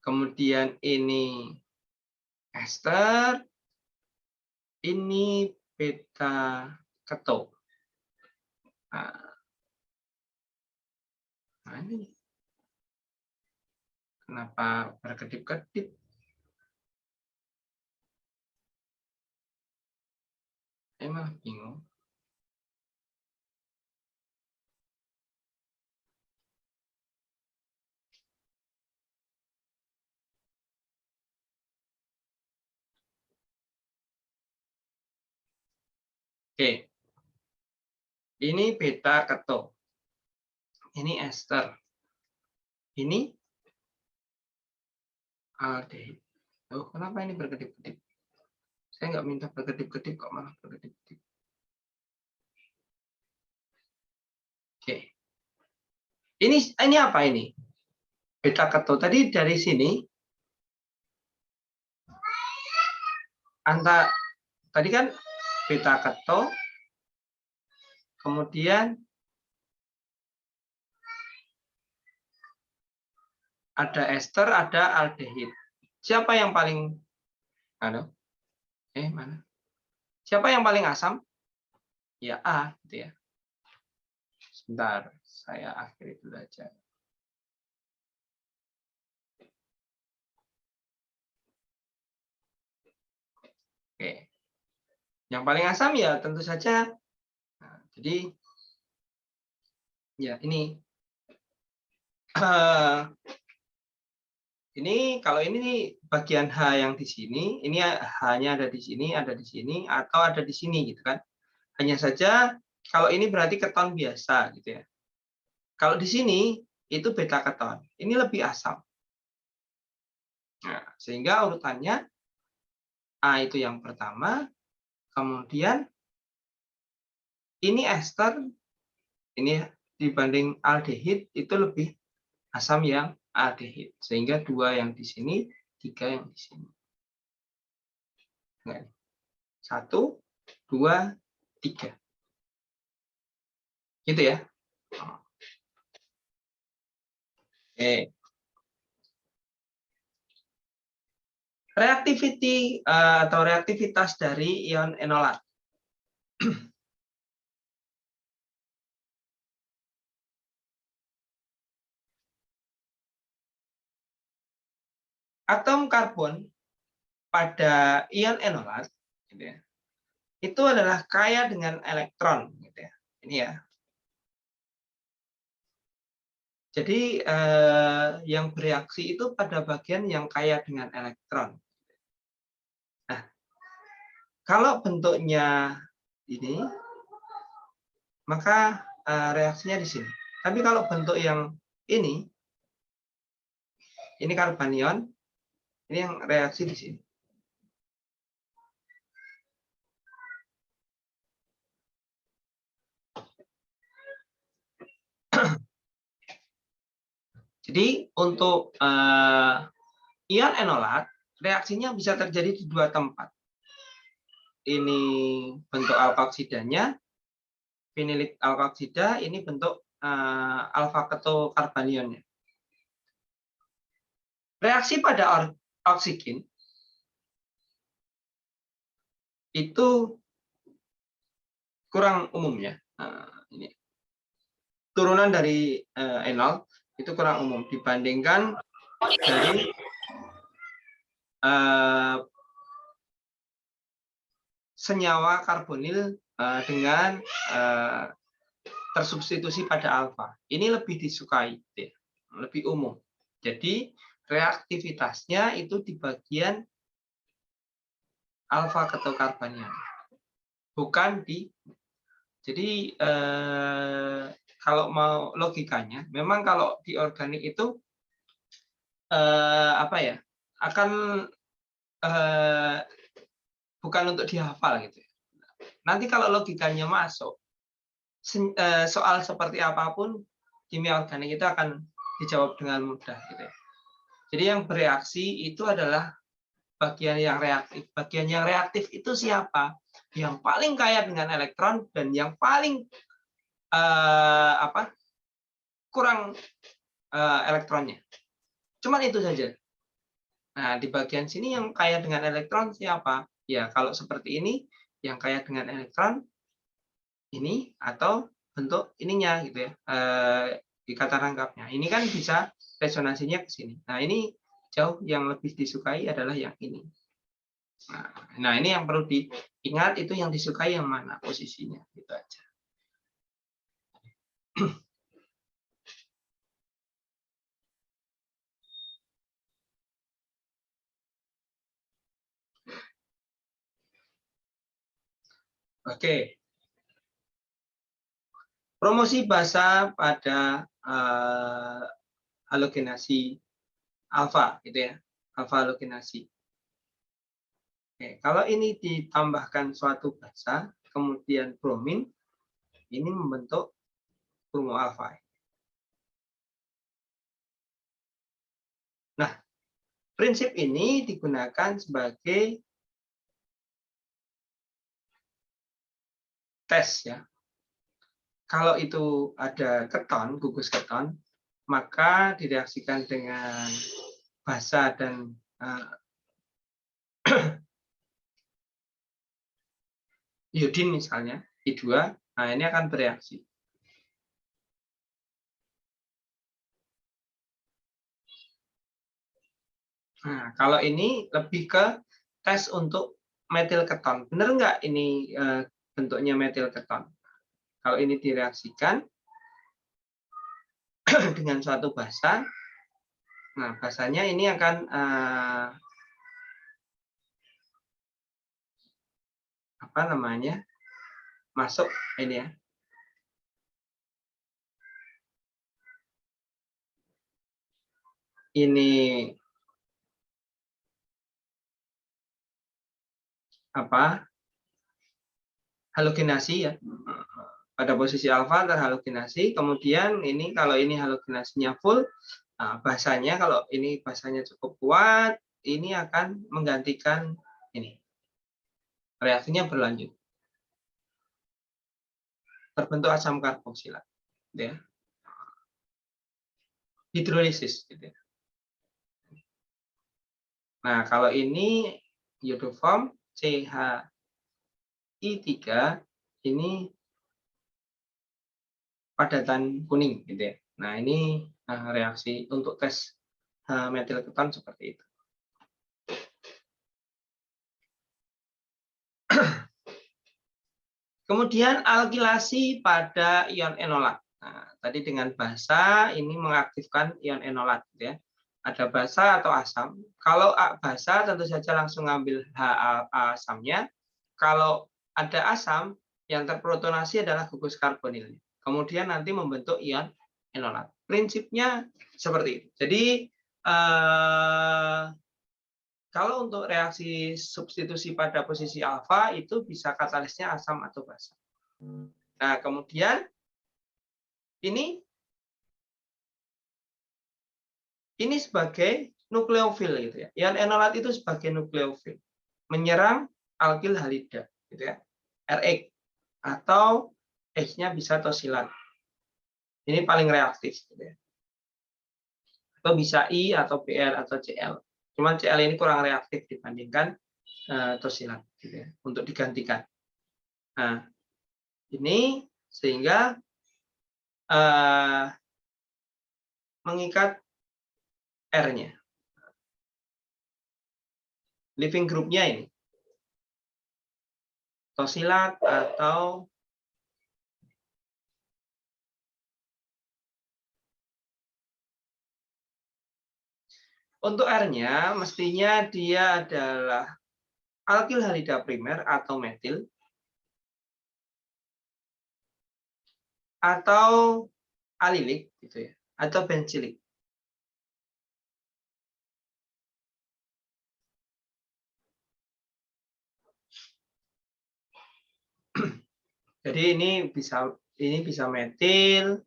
Kemudian ini ester. Ini beta keto. Nah, ini kenapa berkedip-kedip? Saya malah bingung. Oke. Ini beta keto. Ini ester. Ini aldehid. Oh, kenapa ini berkedip-kedip? Saya nggak minta berkedip-kedip kok malah berkedip-kedip. Oke. Ini apa ini? Beta keto. Tadi dari sini tadi kan beta keto, kemudian ada ester, ada aldehid. Siapa yang paling mana? Siapa yang paling asam? Ya A, gitu ya. Sebentar, saya akhiri dulu aja. Oke. Yang paling asam ya tentu saja. Nah, jadi ya ini. Ini kalau ini bagian H yang di sini, ini H-nya ada di sini, atau ada di sini gitu kan. Hanya saja kalau ini berarti keton biasa gitu ya. Kalau di sini itu beta keton. Ini lebih asam. Nah, sehingga urutannya A itu yang pertama, kemudian ini ester, ini dibanding aldehid itu lebih asam yang aldehid. Sehingga 2 yang di sini, 3 yang di sini. 1, 2, 3. Gitu ya. Oke. Reactivity atau reaktivitas dari ion enolat. Atom karbon pada ion enolat gitu ya, itu adalah kaya dengan elektron gitu ya. Ini ya. Jadi yang bereaksi itu pada bagian yang kaya dengan elektron. Nah, kalau bentuknya ini, maka reaksinya di sini. Tapi kalau bentuk yang ini ini karbanion, ini yang reaksi di sini. Jadi untuk ion enolat, reaksinya bisa terjadi di dua tempat. Ini bentuk alkooksidanya, finilik alkoksida, ini bentuk alfa ketokarbanionnya. Reaksi pada oksigen itu kurang umumnya. Ini turunan dari enol itu kurang umum dibandingkan dari senyawa karbonil dengan tersubstitusi pada alfa. Ini lebih disukai, lebih umum. Jadi reaktivitasnya itu di bagian alfa ketokarbanion, bukan di. Jadi kalau mau logikanya, memang kalau di organik itu akan bukan untuk dihafal gitu. Nanti kalau logikanya masuk, soal seperti apapun kimia organik itu akan dijawab dengan mudah gitu. Jadi yang bereaksi itu adalah bagian yang reaktif. Bagian yang reaktif itu siapa? Yang paling kaya dengan elektron dan yang paling kurang elektronnya. Cuman itu saja. Nah, di bagian sini yang kaya dengan elektron siapa? Ya, kalau seperti ini, yang kaya dengan elektron ini atau bentuk ininya gitu ya, ikatan rangkapnya. Ini kan bisa resonansinya ke sini. Nah, ini jauh yang lebih disukai adalah yang ini. Nah, ini yang perlu diingat, itu yang disukai yang mana posisinya, gitu aja. Oke. Promosi basa pada halogenasi alfa, gitu ya, alfa halogenasi. Oke, kalau ini ditambahkan suatu basa, kemudian bromin, ini membentuk bromo alfa. Nah, prinsip ini digunakan sebagai tes ya. Kalau itu ada keton, gugus keton, maka direaksikan dengan basa dan iodin misalnya, I2, nah ini akan bereaksi. Nah, kalau ini lebih ke tes untuk metil keton. Benar nggak ini bentuknya metil keton? Kalau ini direaksikan dengan suatu basa, nah basanya ini akan masuk ini ya. Ini halogenasi ya. Pada posisi alfa terhalogenasi, kemudian ini kalau ini halogenasinya full, nah, basanya kalau ini basanya cukup kuat, ini akan menggantikan ini. Reaksinya berlanjut. Terbentuk asam karboksilat, ya. Hidrolisis gitu ya. Nah, kalau ini iodoform CH3 ini padatan kuning gitu ya. Nah, ini reaksi untuk tes metil keton seperti itu. Kemudian alkilasi pada ion enolat. Nah, tadi dengan basa ini mengaktifkan ion enolat gitu ya. Ada basa atau asam. Kalau basa tentu saja langsung ngambil asamnya. Kalau ada asam, yang terprotonasi adalah gugus karbonilnya. Kemudian nanti membentuk ion enolat. Prinsipnya seperti itu. Jadi kalau untuk reaksi substitusi pada posisi alfa itu bisa katalisnya asam atau basa. Nah, kemudian ini sebagai nukleofil gitu ya. Ion enolat itu sebagai nukleofil menyerang alkil halida gitu ya. RX atau H-nya bisa tosilat. Ini paling reaktif gitu ya. Atau bisa I atau Br atau Cl. Cuman Cl ini kurang reaktif dibandingkan tosilat gitu ya, untuk digantikan. Nah, ini sehingga mengikat R-nya. Living group-nya ini. Tosilat atau untuk R-nya mestinya dia adalah alkil halida primer atau metil atau alilik gitu ya, atau bensilik. Jadi ini bisa metil,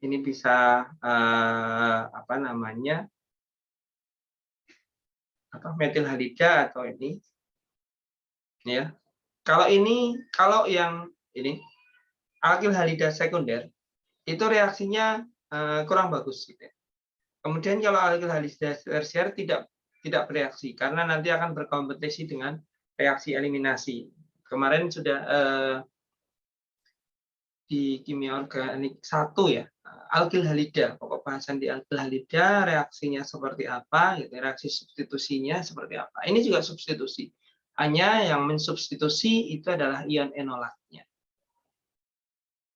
ini bisa apa namanya? Metil halida atau ini. Ya. Kalau yang ini alkil halida sekunder itu reaksinya kurang bagus gitu ya. Kemudian kalau alkil halida tersier tidak bereaksi karena nanti akan berkompetisi dengan reaksi eliminasi. Kemarin sudah di kimia organik 1 ya, alkil halida, pokok bahasan di alkil halida reaksinya seperti apa, gitu, reaksi substitusinya seperti apa. Ini juga substitusi. Hanya yang mensubstitusi itu adalah ion enolatnya.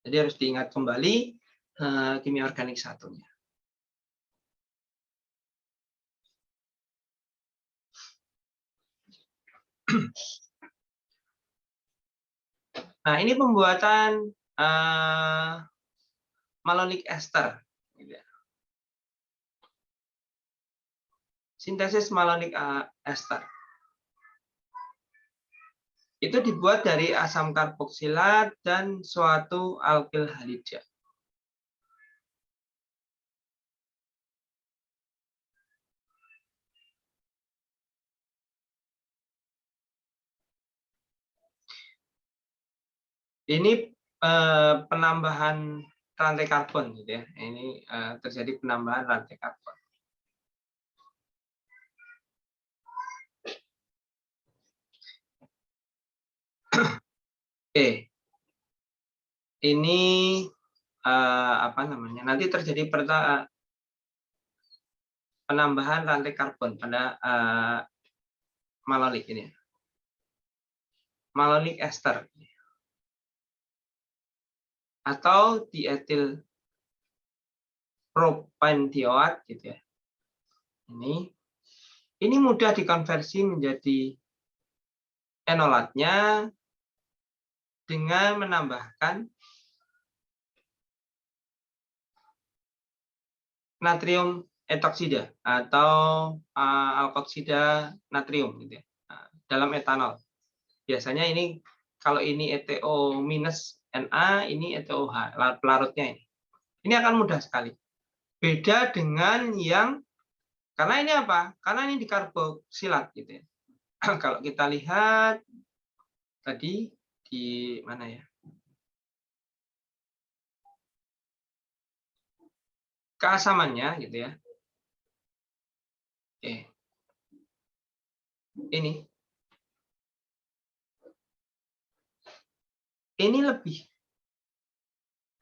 Jadi harus diingat kembali kimia organik 1-nya. Nah, ini pembuatan malonic ester. Sintesis malonic ester. Itu dibuat dari asam karboksilat dan suatu alkil halida. Ini penambahan rantai karbon gitu ya. Ini terjadi penambahan rantai karbon. Oke. Ini apa namanya? Nanti terjadi penambahan rantai karbon pada malonik ini. Malonic ester atau dietil propentioat gitu ya. Ini mudah dikonversi menjadi enolatnya dengan menambahkan natrium etoksida atau alkoksida natrium gitu ya, dalam etanol. Biasanya ini kalau ini ETO minus Na, ini ETOH, pelarutnya ini. Ini akan mudah sekali. Beda dengan yang, karena ini apa? Karena ini dikarboksilat gitu ya. Kalau kita lihat tadi di mana ya? Keasamannya gitu ya. Oke. Ini lebih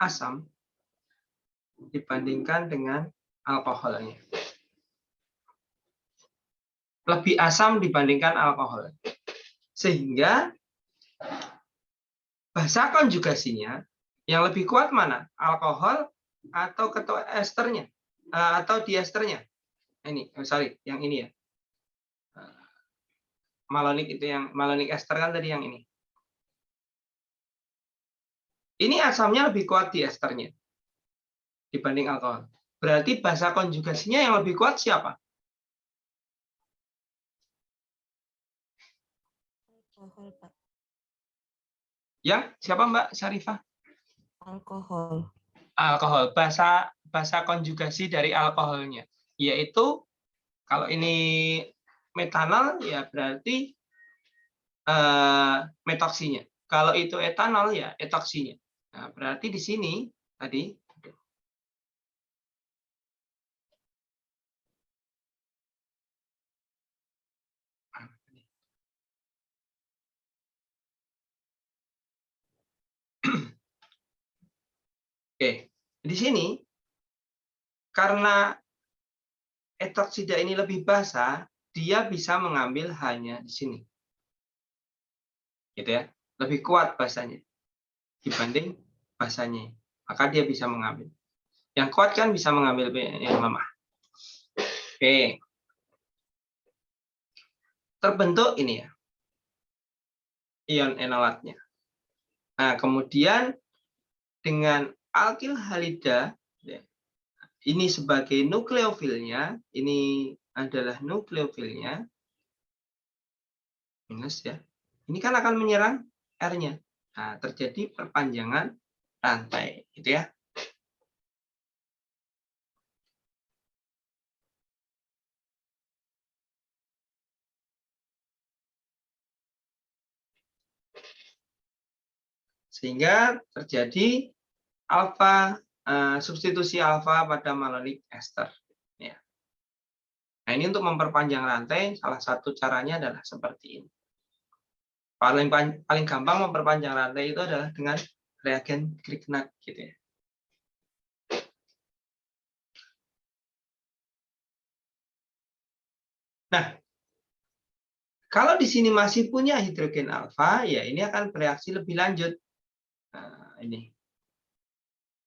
asam dibandingkan dengan alkoholnya. Lebih asam dibandingkan alkohol. Sehingga basa konjugasinya yang lebih kuat mana? Alkohol atau ketoesternya atau diesternya? Ini, sorry, yang ini ya. Malonic itu yang malonic ester kan tadi yang ini. Ini asamnya lebih kuat diesternya dibanding alkohol. Berarti basa konjugasinya yang lebih kuat siapa? Yang siapa Mbak Syarifah? Alkohol. Alkohol. Bahasa konjugasi dari alkoholnya, yaitu kalau ini metanol ya berarti metoksinya. Kalau itu etanol ya etoksinya. Nah, berarti di sini tadi Oke, di sini karena etoksida ini lebih basah, dia bisa mengambil hanya di sini. Gitu ya. Lebih kuat basahnya dibanding basahnya. Maka dia bisa mengambil. Yang kuat kan bisa mengambil yang lemah. Oke. Terbentuk ini ya. Ion enolatnya. Nah, kemudian dengan alkil halida, ini sebagai nukleofilnya, ini adalah nukleofilnya, minus ya. Ini kan akan menyerang R-nya. Nah, terjadi perpanjangan rantai, gitu ya. Sehingga terjadi substitusi alfa pada malenik ester. Ya. Nah, ini untuk memperpanjang rantai, salah satu caranya adalah seperti ini. Paling gampang memperpanjang rantai itu adalah dengan reagen Grignard, gitu ya. Nah, kalau di sini masih punya hidrogen alfa, ya ini akan bereaksi lebih lanjut. Nah, ini.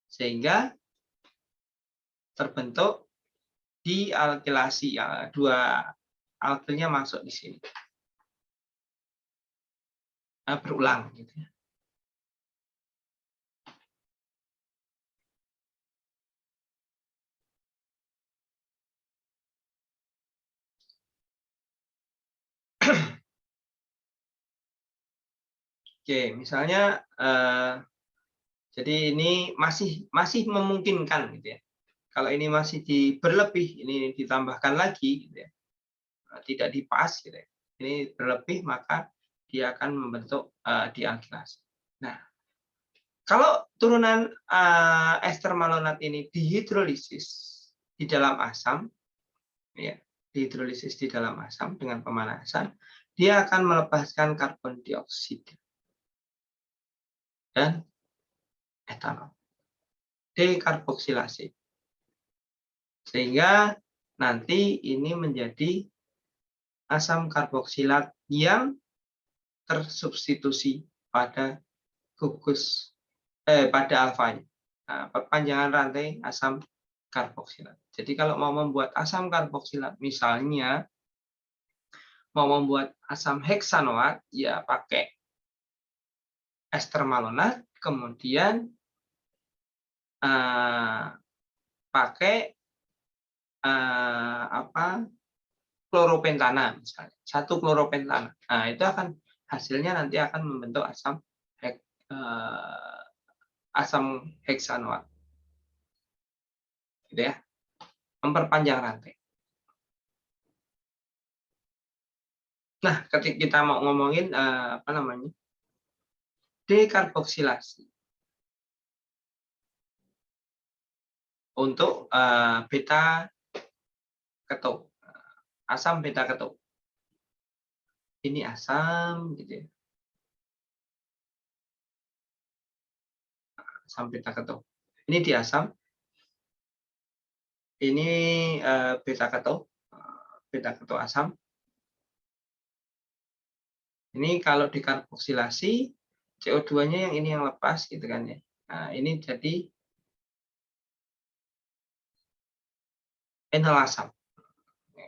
Sehingga terbentuk dialkilasi, ya, dua alkilnya masuk di sini. Nah, berulang gitu ya. Oke, misalnya jadi ini masih memungkinkan gitu ya. Kalau ini masih berlebih, ini ditambahkan lagi gitu ya. Tidak dipas gitu ya. Ini berlebih maka dia akan membentuk dialkilasi. Nah, kalau turunan ester malonat ini dihidrolisis di dalam asam, ya, dihidrolisis di dalam asam dengan pemanasan, dia akan melepaskan karbon dioksida dan etanol, dekarboksilasi. Sehingga nanti ini menjadi asam karboksilat yang tersubstitusi pada gugus pada alfanya. Nah, perpanjangan rantai asam karboksilat. Jadi kalau mau membuat asam karboksilat, misalnya mau membuat asam heksanoat, ya pakai ester malonat, kemudian pakai kloropentana misalnya, 1 kloropentana. Nah, itu akan hasilnya nanti akan membentuk asam heksanoat. Gitu ya. Memperpanjang rantai. Nah, ketika kita mau ngomongin dekarboksilasi untuk beta keto, asam beta keto. Ini asam gitu ya. Asam beta keto. Ini di asam. Ini beta keto asam. Ini kalau dekarboksilasi CO2-nya yang ini yang lepas gitu kan ya. Nah, ini jadi enol asam.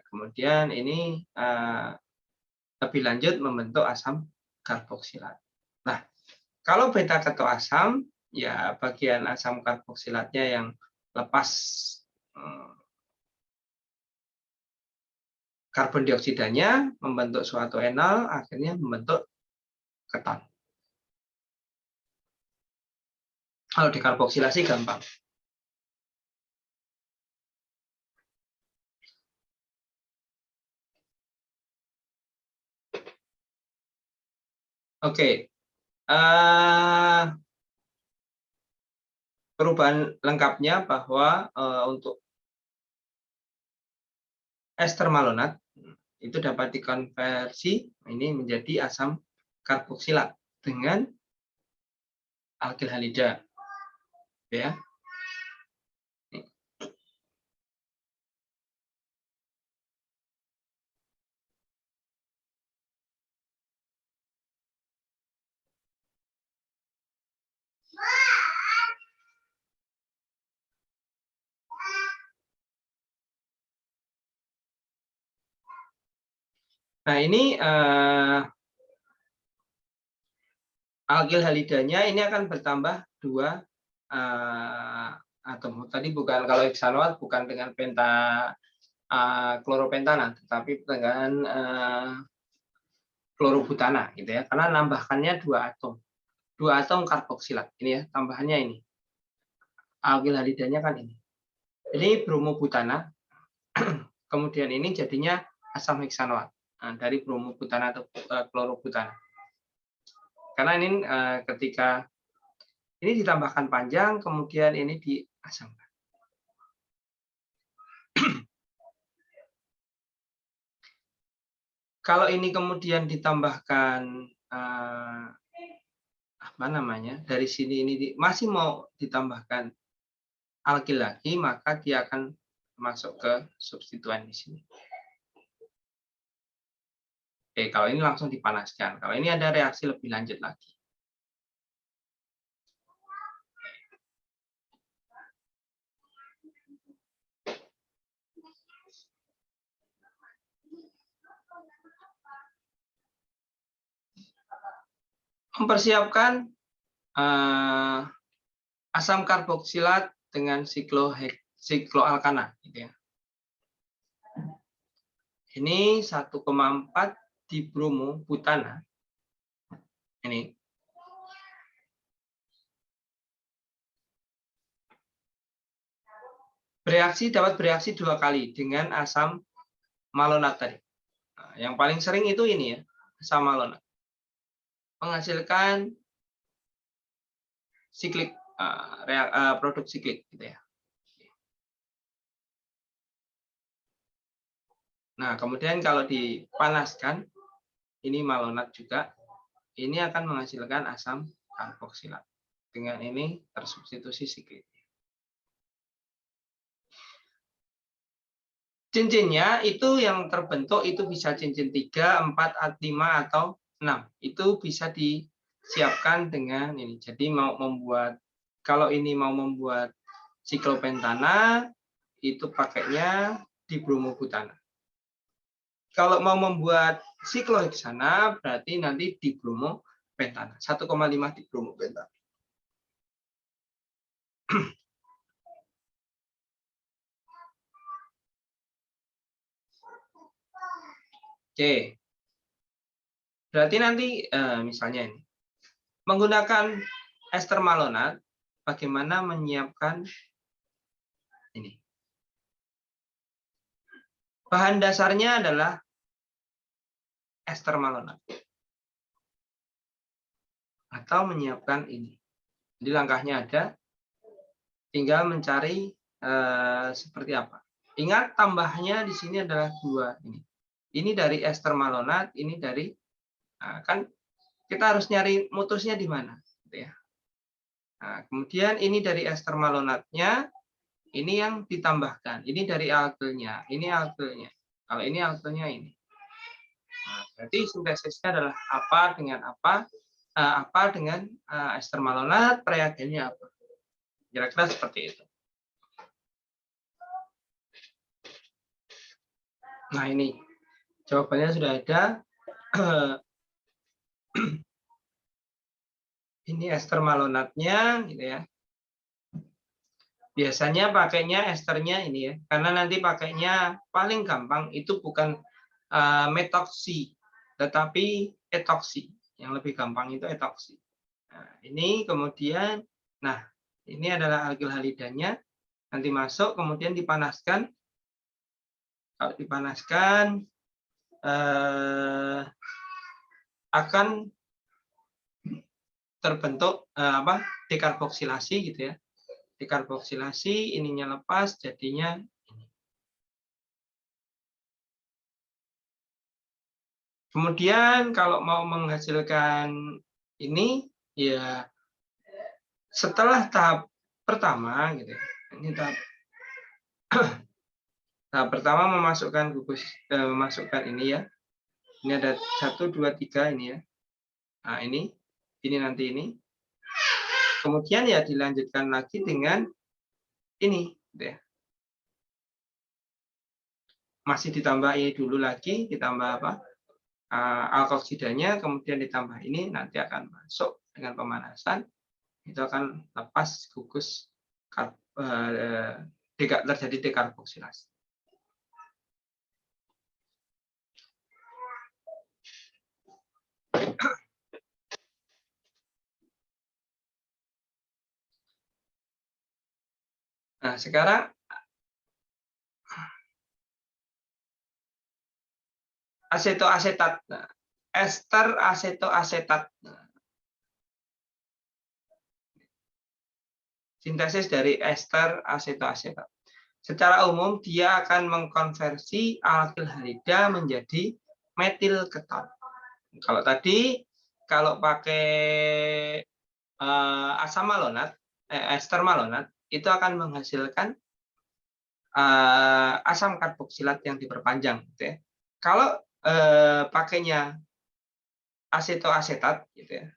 Kemudian ini lebih lanjut membentuk asam karboksilat. Nah, kalau beta keto asam, ya bagian asam karboksilatnya yang lepas karbon dioksidanya membentuk suatu enol, akhirnya membentuk keton. Kalau dekarboksilasi gampang. Oke. Perubahan lengkapnya bahwa untuk ester malonat itu dapat dikonversi ini menjadi asam karboksilat dengan alkil halida, ya. Nah, ini alkil halidanya ini akan bertambah 2 atom. Tadi bukan, kalau hexanoat bukan dengan kloropentana, tetapi dengan klorobutana gitu ya. Karena nambahkannya 2 atom. 2 atom karboksilat. Ini ya, tambahannya ini. Alkil halidanya kan ini. Ini bromobutana. Kemudian ini jadinya asam heksanoat. Nah, dari bromobutana atau klorobutana. Karena ini ketika ini ditambahkan panjang, kemudian ini diasamkan. Kalau ini kemudian ditambahkan apa namanya, dari sini ini masih mau ditambahkan alkil lagi, maka dia akan masuk ke substituen di sini. Oke, kalau ini langsung dipanaskan. Kalau ini ada reaksi lebih lanjut lagi. Mempersiapkan asam karboksilat dengan sikloalkana, gitu ya. Ini 1,4 dibromobutana. Ini. Dapat bereaksi 2 kali dengan asam malonat tadi. Nah, yang paling sering itu ini ya, asam malonat. Menghasilkan siklik, produk siklik gitu ya. Nah, kemudian kalau dipanaskan, ini malonat juga, ini akan menghasilkan asam karboksilat. Dengan ini tersubstitusi siklik. Cincinnya itu yang terbentuk itu bisa cincin 3, 4, 5, atau 6. Itu bisa disiapkan dengan ini. Jadi kalau ini mau membuat siklopentana, itu pakainya dibromobutana. Kalau mau membuat sikloheksana, berarti nanti dibromopentana. 1,5 dibromopentana. Oke. Berarti nanti misalnya ini. Menggunakan ester malonat, bagaimana menyiapkan ini. Bahan dasarnya adalah ester malonat. Atau menyiapkan ini. Jadi langkahnya ada, tinggal mencari seperti apa. Ingat tambahnya di sini adalah 2 ini. Ini dari ester malonat, ini dari kan kita harus nyari mutusnya di mana, gitu ya. Nah, kemudian ini dari ester malonatnya, ini yang ditambahkan. Ini dari alkilnya, ini alkilnya. Kalau ini alkilnya ini. Nah, berarti sintesisnya adalah apa dengan apa dengan ester malonat, reagennya apa. Kira-kira seperti itu. Nah, ini jawabannya sudah ada. Ini ester malonatnya, gitu ya. Biasanya pakainya esternya ini ya, karena nanti pakainya paling gampang itu bukan metoksi, tetapi etoksi. Yang lebih gampang itu etoksi. Nah, ini kemudian, nah Ini adalah alkil halidanya. Nanti masuk, kemudian dipanaskan. Kalau dipanaskan, akan terbentuk dekarboksilasi gitu ya. Dekarboksilasi, ininya lepas, jadinya ini. Kemudian kalau mau menghasilkan ini, ya setelah tahap pertama gitu ya. Ini tahap pertama memasukkan gugus, memasukkan ini ya. Ini ada 1, 2, 3 ini ya. Nah ini nanti ini. Kemudian ya dilanjutkan lagi dengan ini, gitu ya. Masih ditambah ini dulu lagi, ditambah apa? Alkohoksidanya, kemudian ditambah ini, nanti akan masuk dengan pemanasan, itu akan lepas gugus terjadi dekarboksilasi. Nah, sekarang asetoasetat, ester asetoasetat. Sintesis dari ester asetoasetat. Secara umum dia akan mengkonversi alkil halida menjadi metil keton. Kalau tadi kalau pakai asam malonat, ester malonat, itu akan menghasilkan asam karboksilat yang diperpanjang, gitu ya. Kalau pakainya asetoasetat, gitu ya.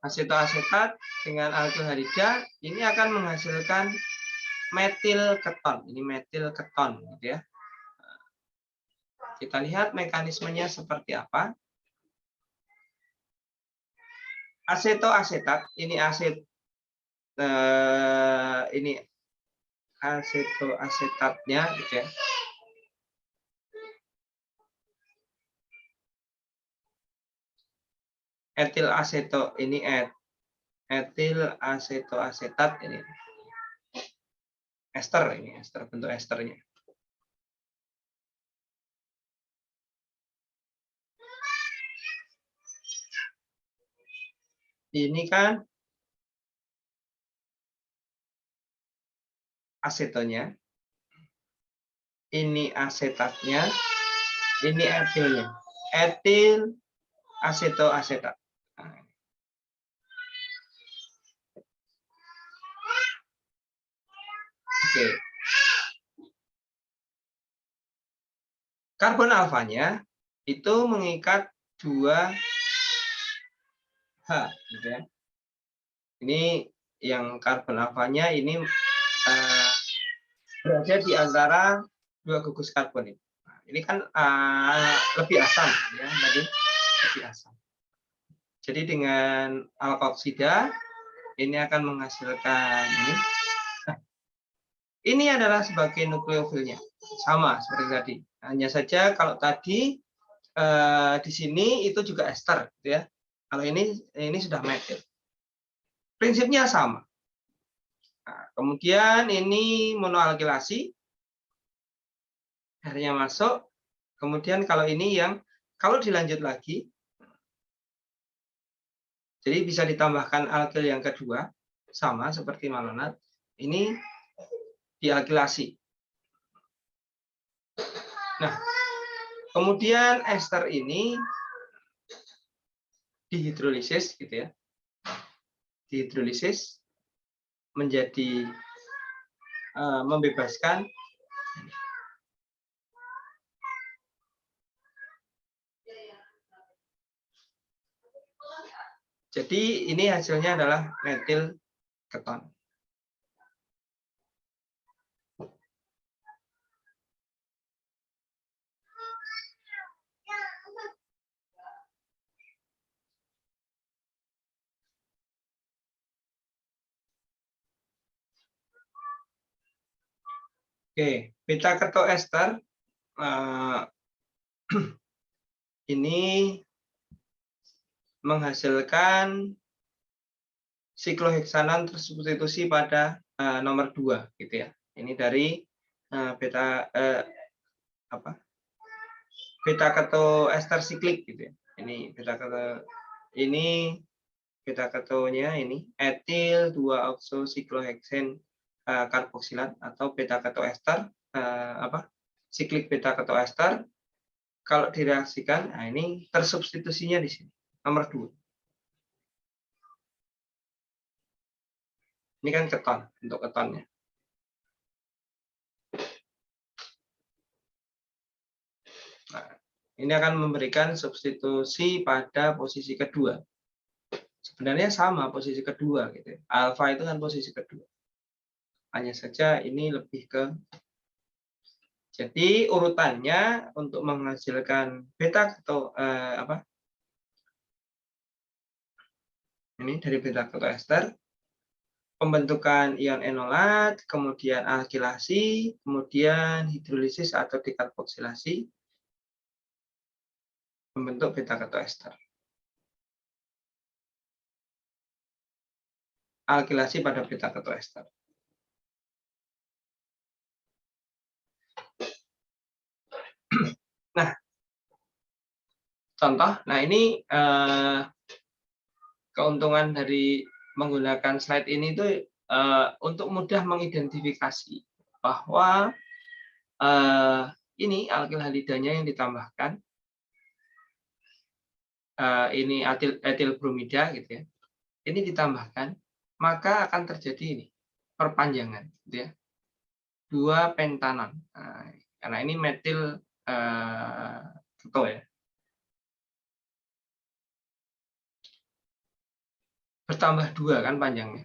Asetoasetat dengan alkil halida ini akan menghasilkan metil keton. Ini metil keton, gitu ya. Kita lihat mekanismenya seperti apa. Asetoasetat ini ini asetoasetatnya, gitu ya. Etil aseto ini etil asetoasetat ini ester, ini ester, bentuk esternya. Ini kan asetonya, ini asetatnya, ini etilnya, etil asetoasetat. Oke. Karbon alfanya itu mengikat 2 H, gitu ya. Ini yang karbon alfanya ini berada di antara 2 gugus karbon ini. Nah, ini kan lebih asam, ya, tadi lebih asam. Jadi dengan alkoksida ini akan menghasilkan ini. Nah, ini adalah sebagai nukleofilnya, sama seperti tadi. Hanya saja kalau tadi di sini itu juga ester, gitu ya. Kalau ini sudah metil. Prinsipnya sama. Nah, kemudian ini monoalkilasi, akhirnya masuk. Kemudian kalau ini yang kalau dilanjut lagi, jadi bisa ditambahkan alkil yang kedua, sama seperti malonat. Ini dialkilasi. Nah, kemudian ester ini dihidrolisis, gitu ya. Dihidrolisis menjadi membebaskan jadi ini hasilnya adalah metil keton. Oke, beta ketoester ini menghasilkan sikloheksanon tersubstitusi pada nomor 2 gitu ya. Ini dari beta beta ketoester siklik gitu ya. Ini beta ketonya ini etil 2 oksosikloheksen karboksilat atau beta ketoester siklik beta ketoester. Kalau direaksikan, nah ini tersubstitusinya di sini nomor 2. Ini kan keton, untuk ketonnya. Nah, ini akan memberikan substitusi pada posisi kedua. Sebenarnya sama posisi kedua gitu. Alfa itu kan posisi kedua. Hanya saja ini lebih ke, jadi urutannya untuk menghasilkan beta atau ini dari beta ketoester, pembentukan ion enolat, kemudian alkilasi, kemudian hidrolisis atau dekarboksilasi, membentuk beta ketoester. Alkilasi pada beta ketoester. Nah, contoh, nah ini keuntungan dari menggunakan slide ini itu untuk mudah mengidentifikasi bahwa ini alkil halidanya yang ditambahkan, ini etil bromida gitu ya, ini ditambahkan, maka akan terjadi ini perpanjangan, gitu ya, 2 pentanon. Nah, karena ini metil keto ya. Bertambah 2 kan panjangnya.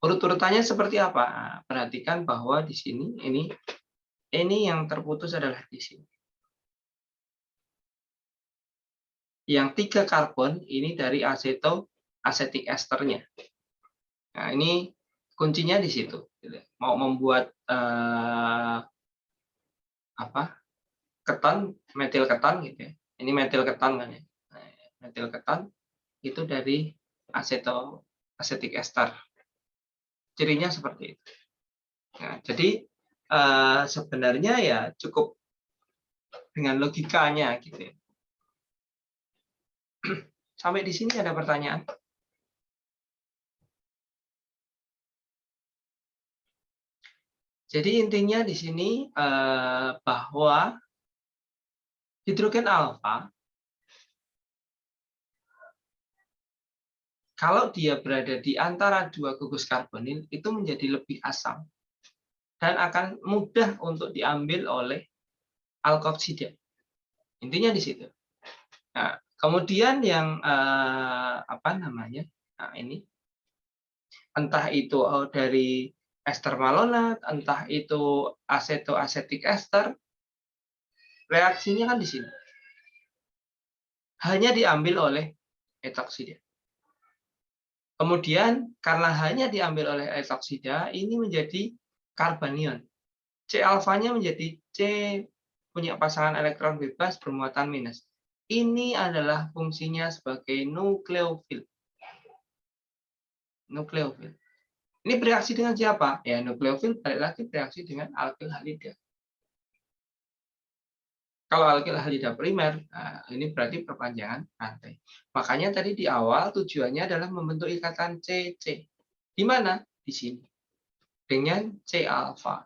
Urut-urutannya seperti apa? Nah, perhatikan bahwa di sini ini yang terputus adalah di sini. Yang 3 karbon ini dari asetik esternya. Nah, ini kuncinya di situ. Mau membuat keton, metil keton gitu ya. Ini metil keton kan ya. Nah, metil keton itu dari asetik ester. Cirinya seperti itu. Nah, jadi sebenarnya ya cukup dengan logikanya gitu ya. Sampai di sini ada pertanyaan? Jadi intinya di sini bahwa hidrogen alfa kalau dia berada di antara 2 gugus karbonil itu menjadi lebih asam dan akan mudah untuk diambil oleh alkoksida. Intinya di situ. Nah, kemudian yang nah ini entah itu dari ester malonat, entah itu asetoasetik ester, reaksinya kan di sini. Hanya diambil oleh etoksida. Kemudian karena hanya diambil oleh etoksida, ini menjadi karbanion. C alfanya menjadi C punya pasangan elektron bebas bermuatan minus. Ini adalah fungsinya sebagai nukleofil. Nukleofil. Ini bereaksi dengan siapa? Ya, nukleofil balik lagi bereaksi dengan alkil halida. Kalau alkil halida primer, nah, ini berarti perpanjangan rantai. Makanya tadi di awal tujuannya adalah membentuk ikatan CC. Di mana? Di sini. Dengan C alfa.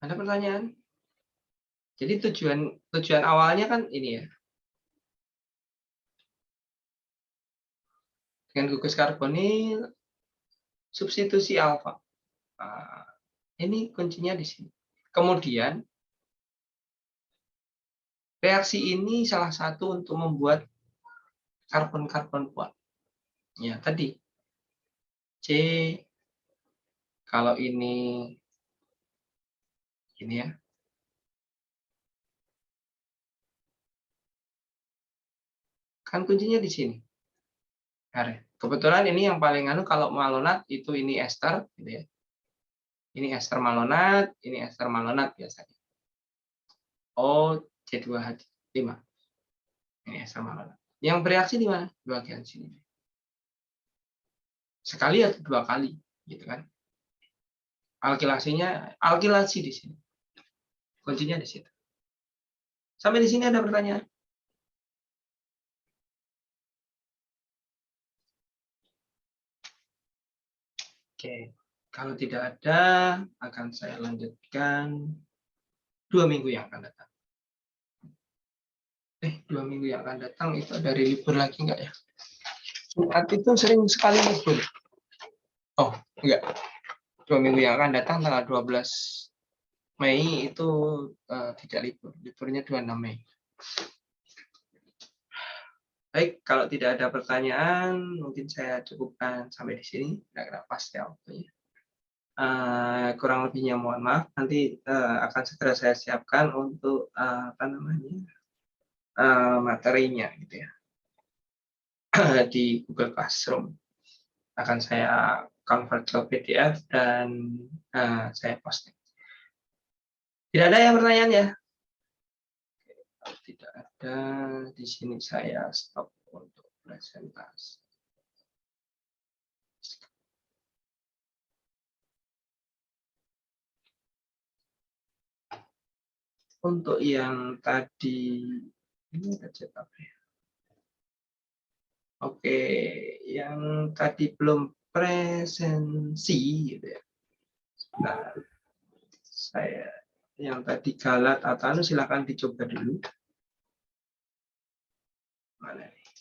Ada pertanyaan? Jadi tujuan awalnya kan ini ya. Dengan gugus karbonil, substitusi alfa. Nah, ini kuncinya di sini. Kemudian, reaksi ini salah satu untuk membuat karbon-karbon kuat. Ya, tadi. C, kalau ini ya. Kan kuncinya di sini. Kebetulan ini yang paling kalau malonat itu ini ester gitu ya. Ini ester malonat, ini ester malonat biasanya. OC2H5. Ini ester malonat. Yang bereaksi di mana? Di bagian sini. Sekali atau 2 kali, gitu kan? Alkilasi di sini. Kuncinya di situ. Sampai di sini ada pertanyaan? Oke, kalau tidak ada, akan saya lanjutkan 2 minggu yang akan datang. 2 minggu yang akan datang itu dari libur lagi enggak ya? Jumat itu sering sekali libur. Oh, enggak. 2 minggu yang akan datang tanggal 12 Mei itu tidak libur. Liburnya 26 Mei. Baik, kalau tidak ada pertanyaan, mungkin saya cukupkan sampai di sini. Kira-kira pas ya waktunya. Kurang lebihnya mohon maaf. Nanti akan segera saya siapkan untuk materinya, gitu ya, di Google Classroom. Akan saya convert ke PDF dan saya posting. Tidak ada yang pertanyaan ya? Kalau tidak ada, di sini saya stop untuk presentasi. Untuk yang tadi, ini ada chat apa ya? Oke, yang tadi belum presensi, gitu ya. Nah, saya yang tadi Galat atau silakan dicoba dulu. Mana nih?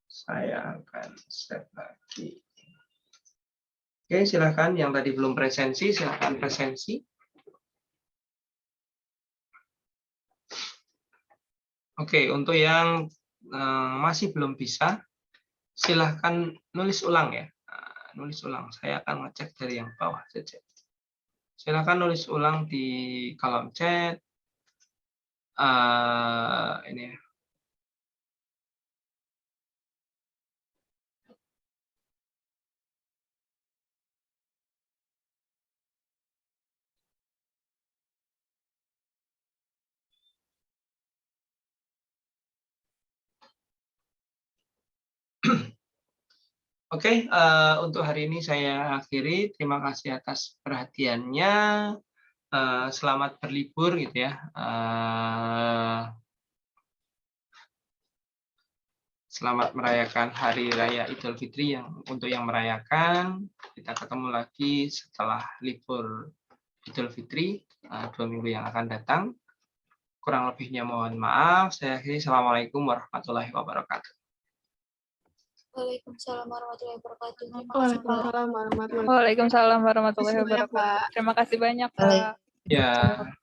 Saya akan share lagi. Oke, silakan yang tadi belum presensi, silakan presensi. Oke, untuk yang masih belum bisa, silahkan nulis ulang ya. Nulis ulang. Saya akan ngecek dari yang bawah saja. Silahkan nulis ulang di kolom chat. Ini ya. Oke, untuk hari ini saya akhiri. Terima kasih atas perhatiannya. Selamat berlibur gitu ya. Selamat merayakan Hari Raya Idul Fitri untuk yang merayakan. Kita ketemu lagi setelah libur Idul Fitri 2 minggu yang akan datang. Kurang lebihnya mohon maaf. Saya akhiri. Assalamualaikum warahmatullahi wabarakatuh. Waalaikumsalam warahmatullahi wabarakatuh. Terima kasih, Pak. Waalaikumsalam warahmatullahi wabarakatuh. Waalaikumsalam warahmatullahi Terima kasih banyak, wabarakatuh. Pak. Terima kasih banyak, Pak. Ya.